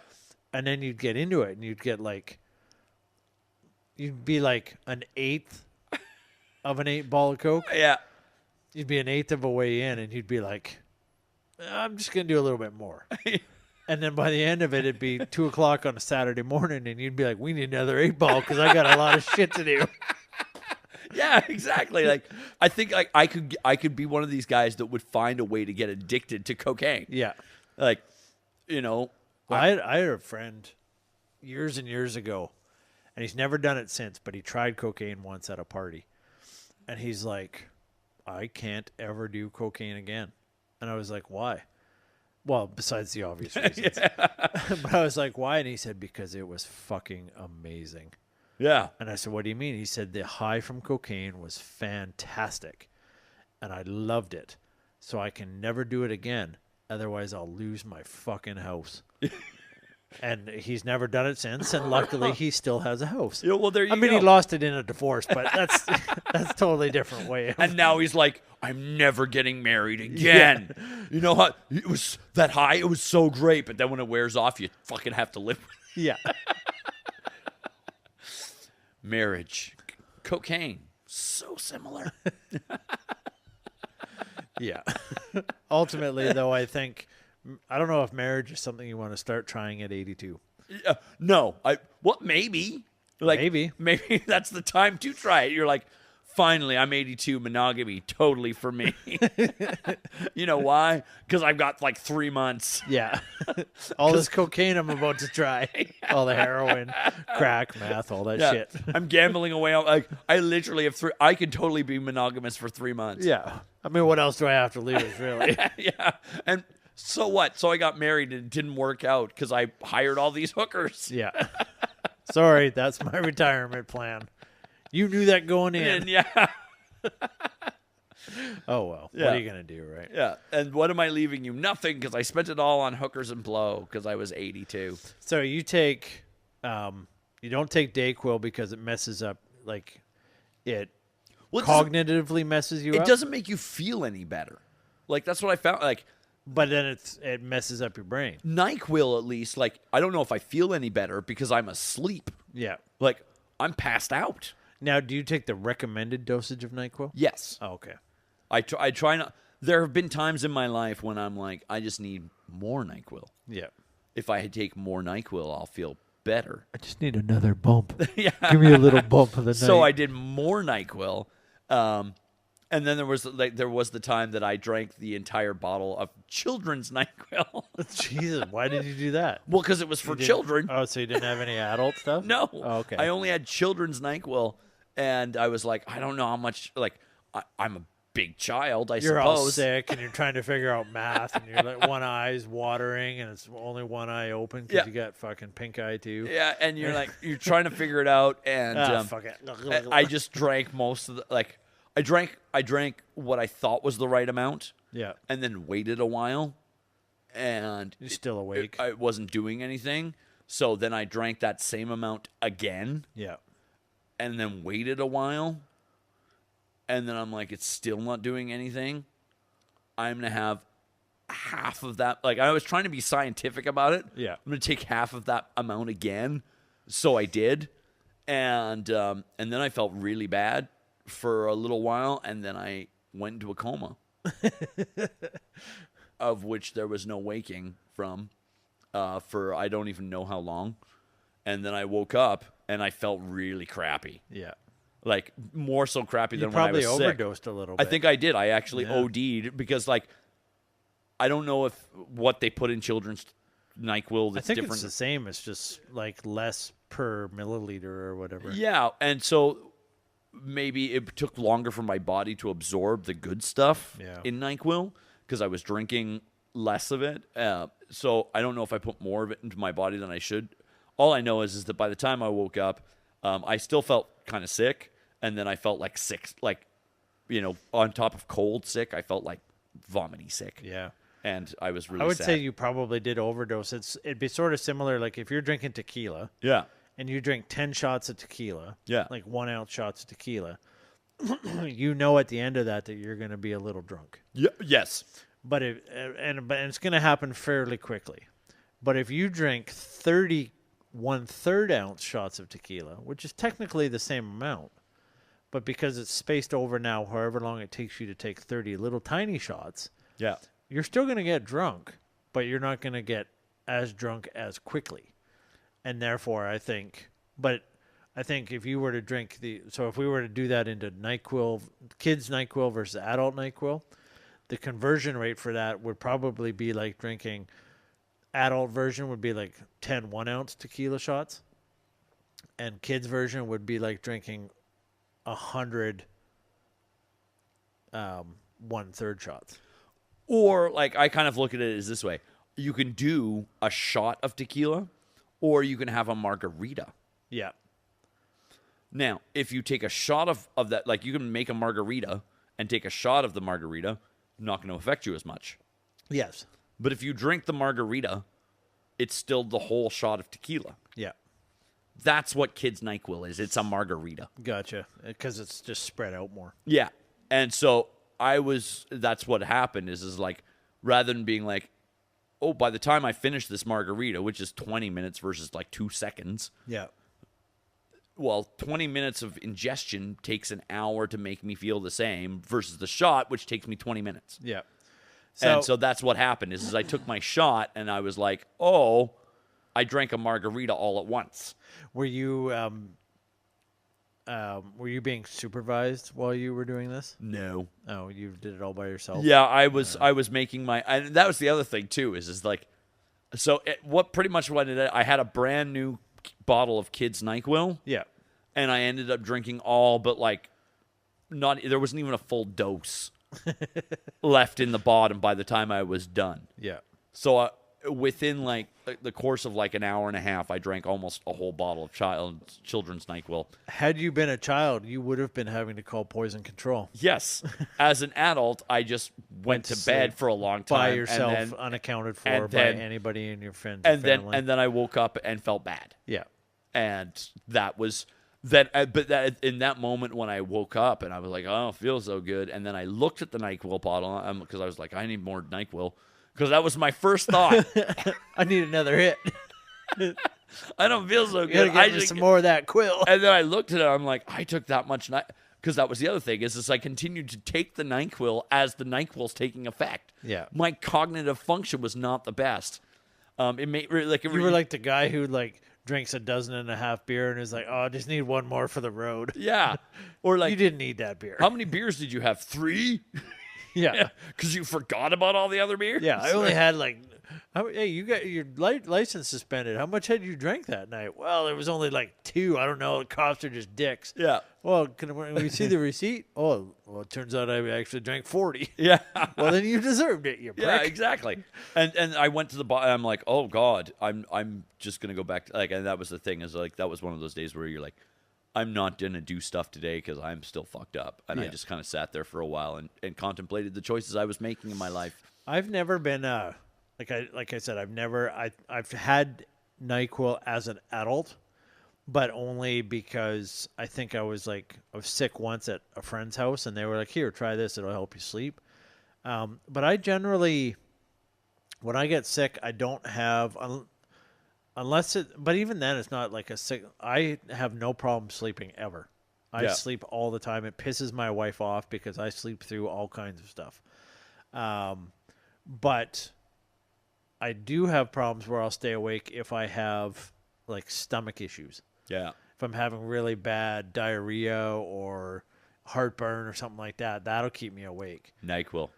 And then you'd get into it and you'd be like an eighth of an 8-ball of Coke. Yeah. You'd be an eighth of a way in and you'd be like, I'm just going to do a little bit more. And then by the end of it, it'd be 2:00 on a Saturday morning and you'd be like, we need another 8-ball because I got a lot of shit to do. Yeah, exactly. Like, I think like I could be one of these guys that would find a way to get addicted to cocaine. Yeah. Like, you know. Well, I had a friend years and years ago, and he's never done it since, but he tried cocaine once at a party. And he's like, I can't ever do cocaine again. And I was like, why? Well, besides the obvious reasons. But I was like, why? And he said, because it was fucking amazing. Yeah. And I said, what do you mean? He said, the high from cocaine was fantastic. And I loved it. So I can never do it again. Otherwise, I'll lose my fucking house. And he's never done it since. And luckily, he still has a house. Yeah, well, there you I mean, go. he lost it in a divorce, but that's totally different way. And now he's like, I'm never getting married again. Yeah. You know what? It was that high. It was so great. But then when it wears off, you fucking have to live with it. Yeah. Marriage. Cocaine. So similar. Yeah. Ultimately, though, I don't know if marriage is something you want to start trying at 82. No. Maybe. Like, maybe that's the time to try it. You're like, finally, I'm 82, monogamy, totally for me. You know why? Because I've got like 3 months. Yeah. All this cocaine I'm about to try. All the heroin, crack, meth, all that shit. I'm gambling away. Like, I literally have I could totally be monogamous for 3 months. Yeah. I mean, what else do I have to lose, really? Yeah. And so what? So I got married and it didn't work out because I hired all these hookers. Yeah. Sorry, that's my retirement plan. You knew that going in. And yeah. Oh, well. Yeah. What are you going to do, right? Yeah. And what am I leaving you? Nothing, because I spent it all on hookers and blow because I was 82. So you take, you don't take NyQuil because it messes up, like, it cognitively messes you up? It doesn't make you feel any better. Like, that's what I found. Like, but then it messes up your brain. NyQuil, at least, like, I don't know if I feel any better because I'm asleep. Yeah. Like, I'm passed out. Now, do you take the recommended dosage of NyQuil? Yes. Oh, okay. I try not. There have been times in my life when I'm like, I just need more NyQuil. Yeah. If I take more NyQuil, I'll feel better. I just need another bump. Yeah. Give me a little bump of the night. So I did more NyQuil. And then there was the time that I drank the entire bottle of children's NyQuil. Jesus, why did you do that? Well, because it was for children. Oh, so you didn't have any adult stuff? No. Oh, okay. I only had children's NyQuil, and I was like, I don't know how much. Like, I'm a big child, I you're suppose. All sick, and you're trying to figure out math, and you're like one eye's watering, and it's only one eye open because you got fucking pink eye too. Yeah, and you're like, you're trying to figure it out, and fuck it. I just drank most of the I drank what I thought was the right amount. Yeah. And then waited a while, and you're still awake. I wasn't doing anything. So then I drank that same amount again. Yeah. And then waited a while. And then I'm like, it's still not doing anything. I'm going to have half of that. Like, I was trying to be scientific about it. Yeah. I'm going to take half of that amount again. So I did. And then I felt really bad for a little while, and then I went into a coma, of which there was no waking from, for I don't even know how long. And then I woke up, and I felt really crappy. Yeah. Like, more so crappy than when I was sick. You probably overdosed a little bit. I think I did. I actually OD'd because, like, I don't know what they put in children's NyQuil that's different. I think it's the same. It's just, like, less per milliliter or whatever. Yeah, and so maybe it took longer for my body to absorb the good stuff in NyQuil because I was drinking less of it. So I don't know if I put more of it into my body than I should. All I know is that by the time I woke up, I still felt kind of sick, and then I felt like sick, like, on top of cold sick, I felt like vomity sick. Yeah. And I was really I would sad. say you probably did overdose. It'd be sort of similar, like if you're drinking tequila Yeah. and you drink 10 shots of tequila, Yeah. like 1 ounce shots of tequila, you know at the end of that you're going to be a little drunk. Yeah. Yes. But it's going to happen fairly quickly. But if you drink 30 1/3 ounce shots of tequila, which is technically the same amount, but because it's spaced over now, however long it takes you to take 30 little tiny shots, Yeah. you're still going to get drunk, but you're not going to get as drunk as quickly. And therefore, I think if you were to drink if we were to do that into NyQuil, kids NyQuil versus adult NyQuil, the conversion rate for that would probably be like drinking, adult version would be like 10 1 ounce tequila shots, and kids version would be like drinking 100 1/3 shots. Or, like, I kind of look at it as this way. You can do a shot of tequila, or you can have a margarita. Yeah. Now, if you take a shot of that, like, you can make a margarita and take a shot of the margarita, not going to affect you as much. Yes. But if you drink the margarita, it's still the whole shot of tequila. Yeah. That's what kids NyQuil is. It's a margarita. Gotcha. Because it's just spread out more. Yeah. And so that's what happened is like, rather than being like, oh, by the time I finish this margarita, which is 20 minutes versus like 2 seconds. Yeah. Well, 20 minutes of ingestion takes an hour to make me feel the same versus the shot, which takes me 20 minutes. Yeah. And so that's what happened is I took my shot and I was like, oh, I drank a margarita all at once. Were you being supervised while you were doing this? No. Oh, you did it all by yourself? Yeah, I was making and that was the other thing too, is like, so I had a brand new bottle of kids NyQuil. Yeah. And I ended up drinking all but like there wasn't even a full dose left in the bottom by the time I was done. Yeah. So within like the course of like an hour and a half, I drank almost a whole bottle of children's NyQuil. Had you been a child, you would have been having to call poison control. Yes. As an adult, I just went to bed for a long time. By yourself, unaccounted for by anybody in your friends and family. Then I woke up and felt bad. Yeah. And that was that. But that in that moment when I woke up and I was like, oh, I don't feel so good. And then I looked at the NyQuil bottle because I was like, I need more NyQuil. Because that was my first thought. I need another hit. I don't feel so good. I just some more of that quill. And then I looked at it. I'm like, I took that much because that was the other thing is I continued to take the NyQuil as the NyQuil's taking effect. Yeah. My cognitive function was not the best. It made like you were like the guy who like drinks 1.5 beer and is like, oh, I just need one more for the road. Yeah. Or like you didn't need that beer. How many beers did you have? 3? Yeah. Because you forgot about all the other beers? Yeah, I only had like, hey, you got your license suspended. How much had you drank that night? Well, it was only like 2. I don't know. The cops are just dicks. Yeah. Well, can we see the receipt? Oh, well, it turns out I actually drank 40. Yeah. Well, then you deserved it, you prick. Yeah, exactly. And I went to the bar. I'm like, oh God, I'm just gonna go back to, like, and that was the thing is like that was one of those days where you're like, I'm not going to do stuff today because I'm still fucked up. And I just kind of sat there for a while and contemplated the choices I was making in my life. I've never been, like I said, I've had NyQuil as an adult, but only because I think I was sick once at a friend's house and they were like, here, try this. It'll help you sleep. But I generally, when I get sick, I don't have... but even then, it's not like a sick. I have no problem sleeping ever. I sleep all the time. It pisses my wife off because I sleep through all kinds of stuff. But I do have problems where I'll stay awake if I have like stomach issues. Yeah. If I'm having really bad diarrhea or heartburn or something like that, that'll keep me awake. NyQuil.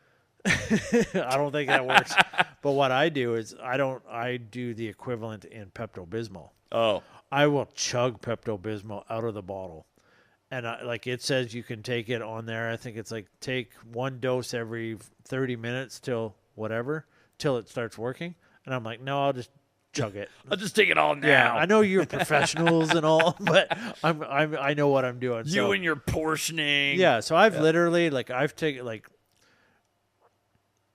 I don't think that works. But what I do is I do the equivalent in Pepto-Bismol. Oh. I will chug Pepto-Bismol out of the bottle. And it says you can take it on there. I think it's like take 1 dose every 30 minutes till it starts working. And I'm like, no, chug it. I'll just take it all now. Yeah, I know you're professionals and all, but I know what I'm doing. You and your portioning. Yeah, so I've literally I've taken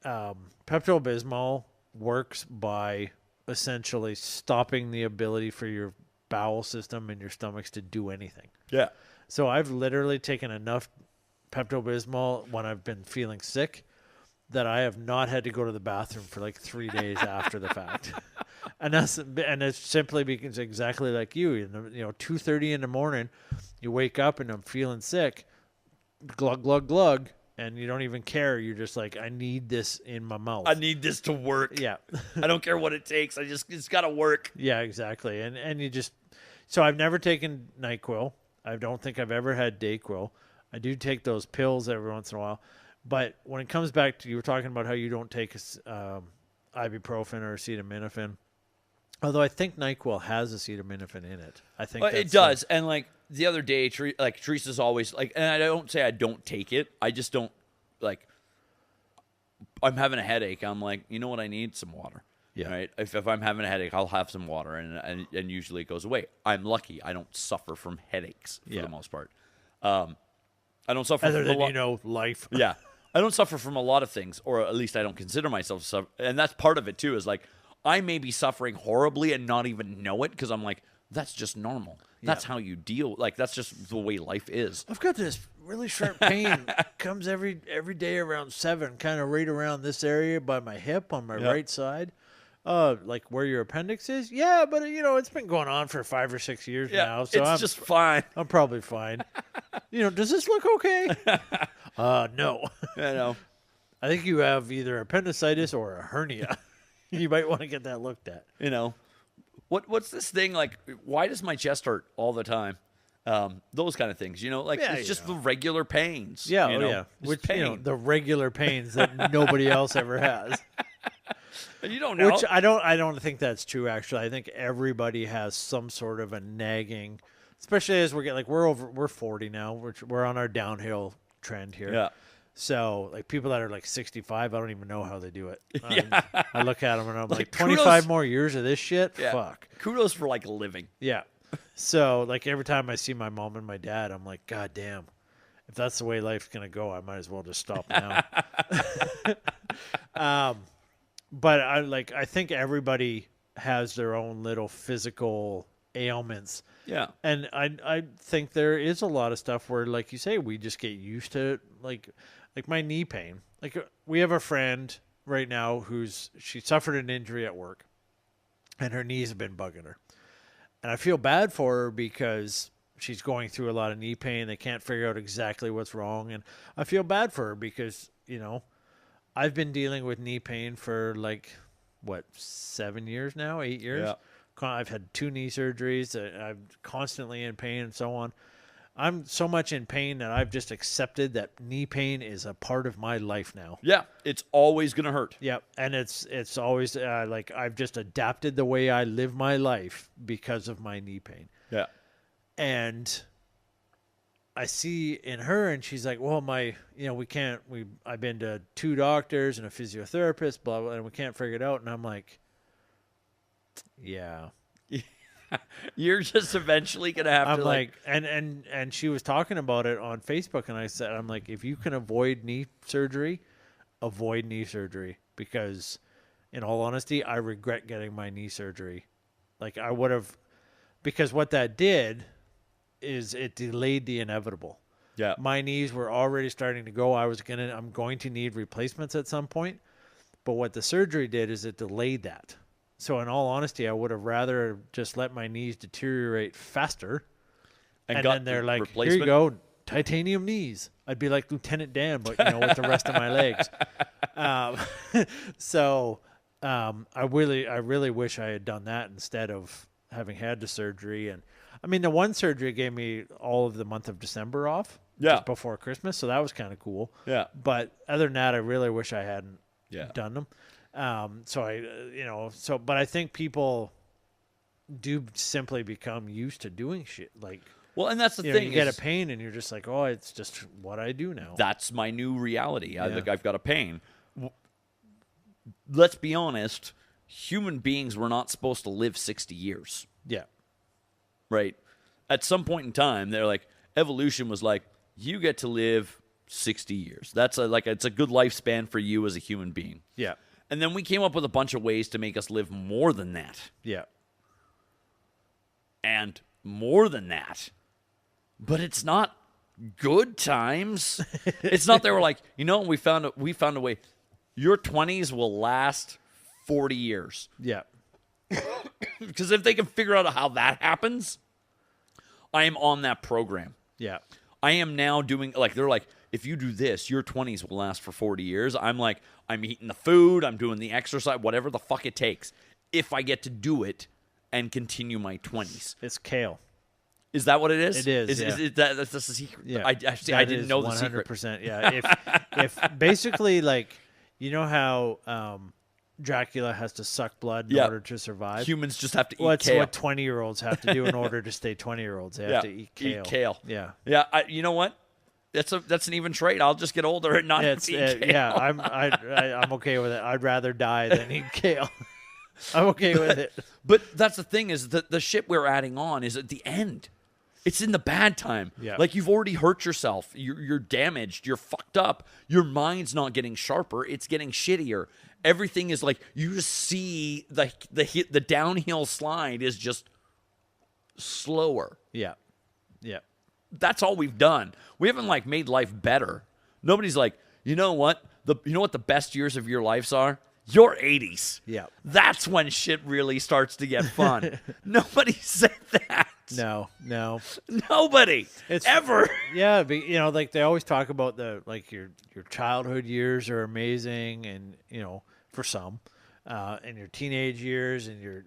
Pepto-Bismol works by essentially stopping the ability for your bowel system and your stomachs to do anything. Yeah. So I've literally taken enough Pepto-Bismol when I've been feeling sick that I have not had to go to the bathroom for 3 days after the fact. And it's simply because exactly like you 2:30 in the morning, you wake up and I'm feeling sick, glug glug glug, and you don't even care. You're just like, I need this in my mouth. I need this to work. Yeah. I don't care what it takes. It's got to work. Yeah, exactly. And you just, so I've never taken NyQuil. I don't think I've ever had DayQuil. I do take those pills every once in a while. But when it comes back to, you were talking about how you don't take ibuprofen or acetaminophen. Although I think NyQuil has acetaminophen in it. I think it does. And the other day, Teresa's always and I don't say I don't take it. I just don't I'm having a headache. I'm like, you know what I need? Some water. Yeah. Right. If I'm having a headache, I'll have some water, and usually it goes away. I'm lucky. I don't suffer from headaches for the most part. I don't suffer other from than life. Yeah. I don't suffer from a lot of things, or at least I don't consider myself to suffer. And that's part of it, too, is I may be suffering horribly and not even know it because I'm like, that's just normal. That's how you deal. That's just the way life is. I've got this really sharp pain. Comes every day around 7, kind of right around this area by my hip on my right side. Where your appendix is? Yeah, but it's been going on for 5 or 6 years now. So it's just fine. I'm probably fine. Does this look okay? No. I know. I think you have either appendicitis or a hernia. You might want to get that looked at. What's this thing why does my chest hurt all the time? Those kind of things, it's just the regular pains. Yeah, which pain. the regular pains that nobody else ever has. You don't know. Which I don't think that's true. Actually, I think everybody has some sort of a nagging, especially as we're 40 now. We're on our downhill trend here. Yeah. So people that are 65, I don't even know how they do it. Yeah. I look at them and I'm like 25 kudos. more years of this shit. Yeah. Fuck. Kudos for living. Yeah. So every time I see my mom and my dad, I'm like, God damn, if that's the way life's gonna go, I might as well just stop now. But I think everybody has their own little physical ailments. Yeah. And I think there is a lot of stuff where, like you say, we just get used to like my knee pain. We have a friend right now she suffered an injury at work and her knees have been bugging her. And I feel bad for her because she's going through a lot of knee pain. They can't figure out exactly what's wrong. And I feel bad for her because, I've been dealing with knee pain for 7 years now, 8 years. Yeah. I've had 2 knee surgeries. I'm constantly in pain and so on. I'm so much in pain that I've just accepted that knee pain is a part of my life now. Yeah, it's always going to hurt. Yeah, and it's always I've just adapted the way I live my life because of my knee pain. Yeah. And I see in her, and she's like, well, I've been to 2 doctors and a physiotherapist, blah, blah, and we can't figure it out. And I'm like, yeah. You're just eventually going to have I'm to and she was talking about it on Facebook, and I'm like, if you can avoid knee surgery, avoid knee surgery, because in all honesty, I regret getting my knee surgery. I would have, because what that did is it delayed the inevitable. Yeah. My knees were already starting to go. I'm going to need replacements at some point. But what the surgery did is it delayed that. So in all honesty, I would have rather just let my knees deteriorate faster. And then they're like, here you go, titanium knees. I'd be like Lieutenant Dan, but with the rest of my legs. I really wish I had done that instead of having had the surgery. And I mean, the one surgery gave me all of the month of December off. Yeah. Just before Christmas. So that was kind of cool. Yeah. But other than that, I really wish I hadn't done them. But I think people do simply become used to doing shit. Well, and that's the thing. You get a pain and you're just like, oh, it's just what I do now. That's my new reality. I've got a pain. Let's be honest. human beings were not supposed to live 60 years, Yeah. right? At some point in time, they're like, evolution was like, you get to live 60 years. That's it's a good lifespan for you as a human being. Yeah. And then we came up with a bunch of ways to make us live more than that. Yeah. And more than that. But it's not good times. It's not they were like, we found a way. Your 20s will last 40 years. Yeah. Because if they can figure out how that happens, I am on that program. Yeah. I am now doing, they're like, if you do this, your 20s will last for 40 years. I'm like, I'm eating the food, I'm doing the exercise, whatever the fuck it takes, if I get to do it and continue my 20s. It's kale. Is that what it is? It is. That's the secret. Yeah. I didn't know the 100%, secret. 100%. Yeah. If basically, like, you know how Dracula has to suck blood in order to survive? Humans just have to eat It's kale. what 20-years have to do in order to stay 20-years. They have to eat kale. Eat kale. Yeah. Yeah. You know what? That's an even trait. I'll just get older and not eat kale. Yeah, I'm okay with it. I'd rather die than eat kale. I'm okay with it. But that's the thing is that the shit we're adding on is at the end. It's in the bad time. Yeah. Like you've already hurt yourself. You're damaged. You're fucked up. Your mind's not getting sharper. It's getting shittier. Everything is like you just see the downhill slide is just slower. Yeah. Yeah. That's all we've done. We haven't made life better. Nobody's like, you know what the best years of your lives are? Your 80s. Yeah. That's when shit really starts to get fun. Nobody said that. No. Nobody. Ever. Yeah, but, they always talk about your childhood years are amazing, and for some, and your teenage years and your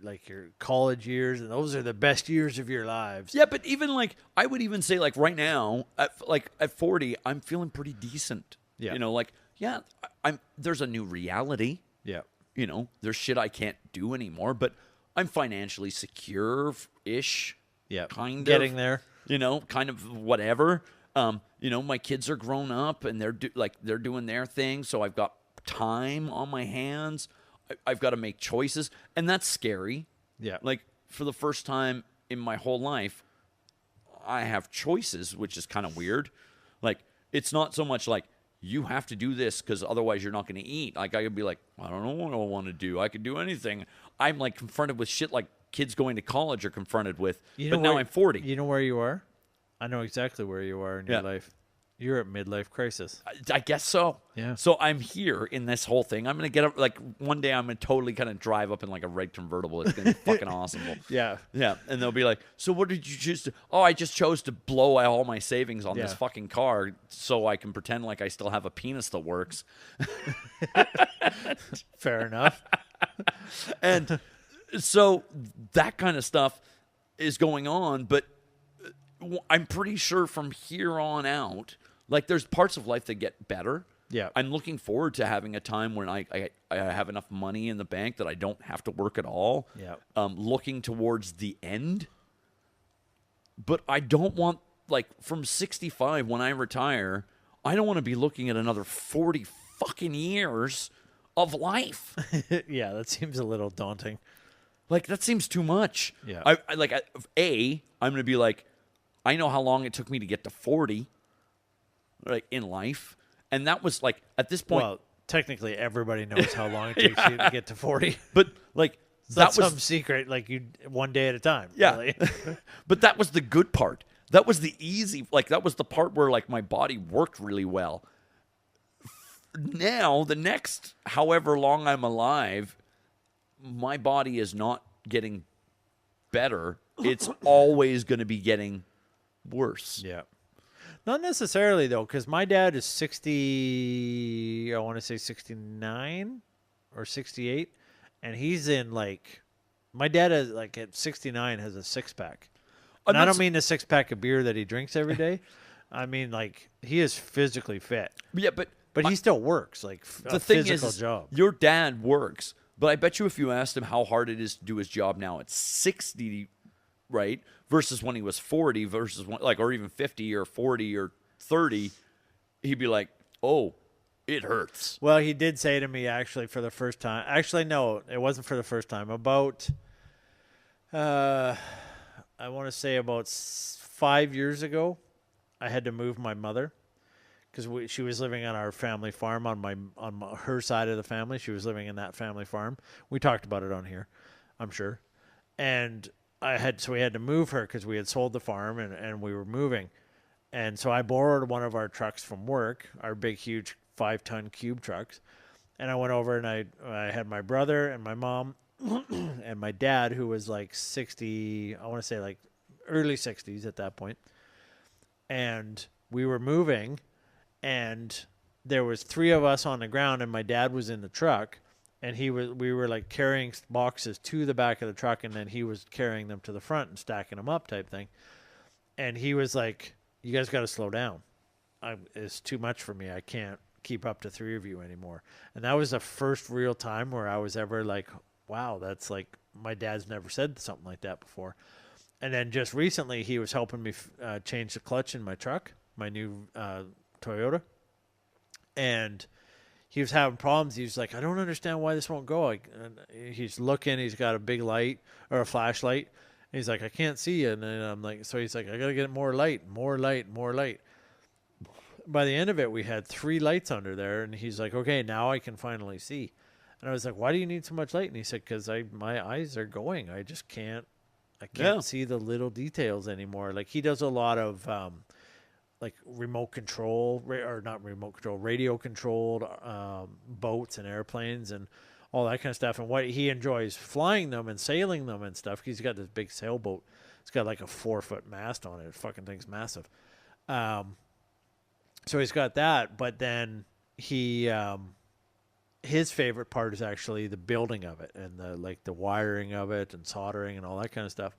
college years, and those are the best years of your lives. Yeah, but even I would even say right now at 40, I'm feeling pretty decent. Yeah. There's a new reality. Yeah. There's shit I can't do anymore, but I'm financially secure-ish. Yeah. Kind of. Getting there. Kind of whatever. My kids are grown up and they're doing their thing, so I've got time on my hands. I've got to make choices, and that's scary. Yeah. For the first time in my whole life, I have choices, which is kind of weird. It's not so much you have to do this because otherwise you're not going to eat. I could be like, I don't know what I want to do. I could do anything. I'm confronted with shit kids going to college are confronted with. But now I'm 40. You know where you are? I know exactly where you are in your life. You're at midlife crisis. I guess so. Yeah. So I'm here in this whole thing. I'm going to get up, one day I'm going to totally kind of drive up in a red convertible. It's going to be fucking awesome. Yeah. Yeah. And they'll be like, so what did you choose to? Oh, I just chose to blow all my savings on this fucking car so I can pretend like I still have a penis that works. Fair enough. And so that kind of stuff is going on, but I'm pretty sure from here on out, there's parts of life that get better. Yeah. I'm looking forward to having a time when I have enough money in the bank that I don't have to work at all. Yeah. Looking towards the end. But I don't want, from 65 when I retire, I don't want to be looking at another 40 fucking years of life. Yeah, that seems a little daunting. That seems too much. Yeah. I'm going to be I know how long it took me to get to 40, in life. And that was, at this point... Well, technically, everybody knows how long it takes you to get to 40. But, that was some secret, you one day at a time. Yeah. Really. But that was the good part. That was the easy... that was the part where, my body worked really well. Now, the next however long I'm alive, my body is not getting better. It's always going to be getting worse. Yeah. Not necessarily, though, because my dad is 60, I want to say 69 or 68, and he's in, my dad is, at 69 has a six-pack. And I don't mean the six-pack of beer that he drinks every day. I mean, he is physically fit. Yeah, but he still works, the a thing physical is, job. Your dad works, but I bet you if you asked him how hard it is to do his job now at 60, right, versus when he was 40 versus or even 50 or 40 or 30, he'd be like, oh, it hurts. Well, he did say to me actually for the first time. Actually, no, it wasn't for the first time. About, I want to say about 5 years ago, I had to move my mother because she was living on our family farm her side of the family. She was living in that family farm. We talked about it on here, I'm sure. And we had to move her because we had sold the farm and we were moving. And so I borrowed one of our trucks from work, our big, huge 5-ton cube trucks. And I went over and I had my brother and my mom and my dad, who was like 60, I want to say like early 60s at that point. And we were moving, and there was 3 of us on the ground, and my dad was in the truck, and we were like carrying boxes to the back of the truck, and then he was carrying them to the front and stacking them up type thing. And he was like, "You guys got to slow down. It's too much for me. I can't keep up to 3 of you anymore." And that was the first real time where I was ever like, wow, that's like, my dad's never said something like that before. And then just recently, he was helping me change the clutch in my truck, my new Toyota. And he was having problems. He was like, "I don't understand why this won't go." He's looking. He's got a big light or a flashlight. And he's like, "I can't see you." And then I'm like, so he's like, "I got to get more light, more light, more light." By the end of it, we had 3 lights under there. And he's like, "Okay, now I can finally see." And I was like, "Why do you need so much light?" And he said, "Because my eyes are going. I just can't. I can't see the little details anymore." Like, he does a lot of like remote control, or not remote control, radio controlled boats and airplanes and all that kind of stuff. And what he enjoys flying them and sailing them and stuff. He's got this big sailboat. It's got like a 4-foot mast on it. The fucking thing's massive. So he's got that, but then his favorite part is actually the building of it and the wiring of it and soldering and all that kind of stuff.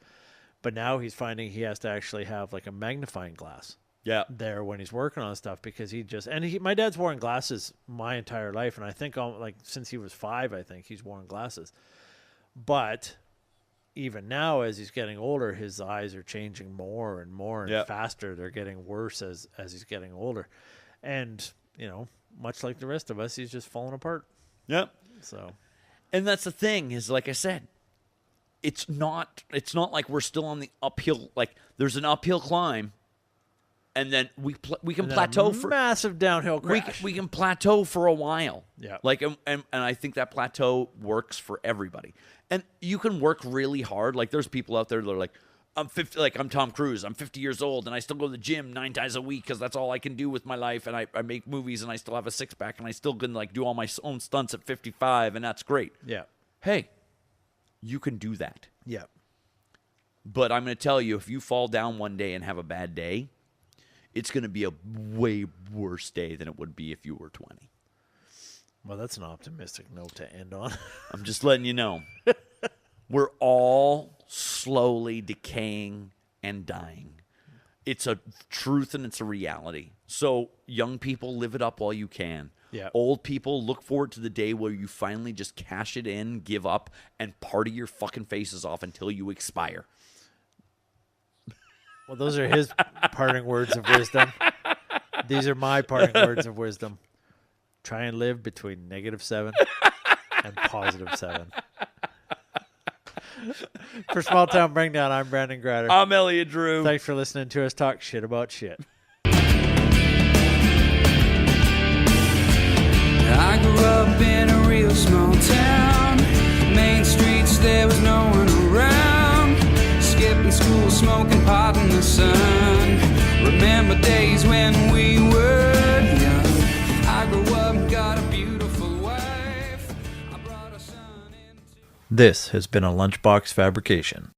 But now he's finding he has to actually have like a magnifying glass there when he's working on stuff, because my dad's worn glasses my entire life. And I think like since he was 5, I think he's worn glasses. But even now, as he's getting older, his eyes are changing more and more and faster. They're getting worse as he's getting older. And, much like the rest of us, he's just falling apart. Yep. So, and that's the thing is, like I said, it's not like we're still on the uphill. Like, there's an uphill climb, and then we can plateau for massive downhill crash. We can plateau for a while. Yeah. Like, and I think that plateau works for everybody. And you can work really hard. Like, there's people out there that are like, I'm 50, like I'm Tom Cruise. I'm 50 years old, and I still go to the gym 9 times a week because that's all I can do with my life. And I make movies, and I still have a 6-pack, and I still can like do all my own stunts at 55, and that's great. Yeah. Hey, you can do that. Yeah. But I'm going to tell you, if you fall down one day and have a bad day, it's going to be a way worse day than it would be if you were 20. Well, that's an optimistic note to end on. I'm just letting you know. We're all slowly decaying and dying. It's a truth and it's a reality. So young people, live it up while you can. Yeah. Old people, look forward to the day where you finally just cash it in, give up, and party your fucking faces off until you expire. Well, those are his parting words of wisdom. These are my parting words of wisdom. Try and live between -7 and +7. For Small Town Bringdown, I'm Brandon Grader. I'm Elliot Drew. Thanks for listening to us talk shit about shit. I grew up in a real small town. Main streets, there was no one around. Skipping school, smoking pot in the sun. Remember days when we were young. I grew up and got a beautiful wife. I brought a son into... This has been a Lunchbox fabrication.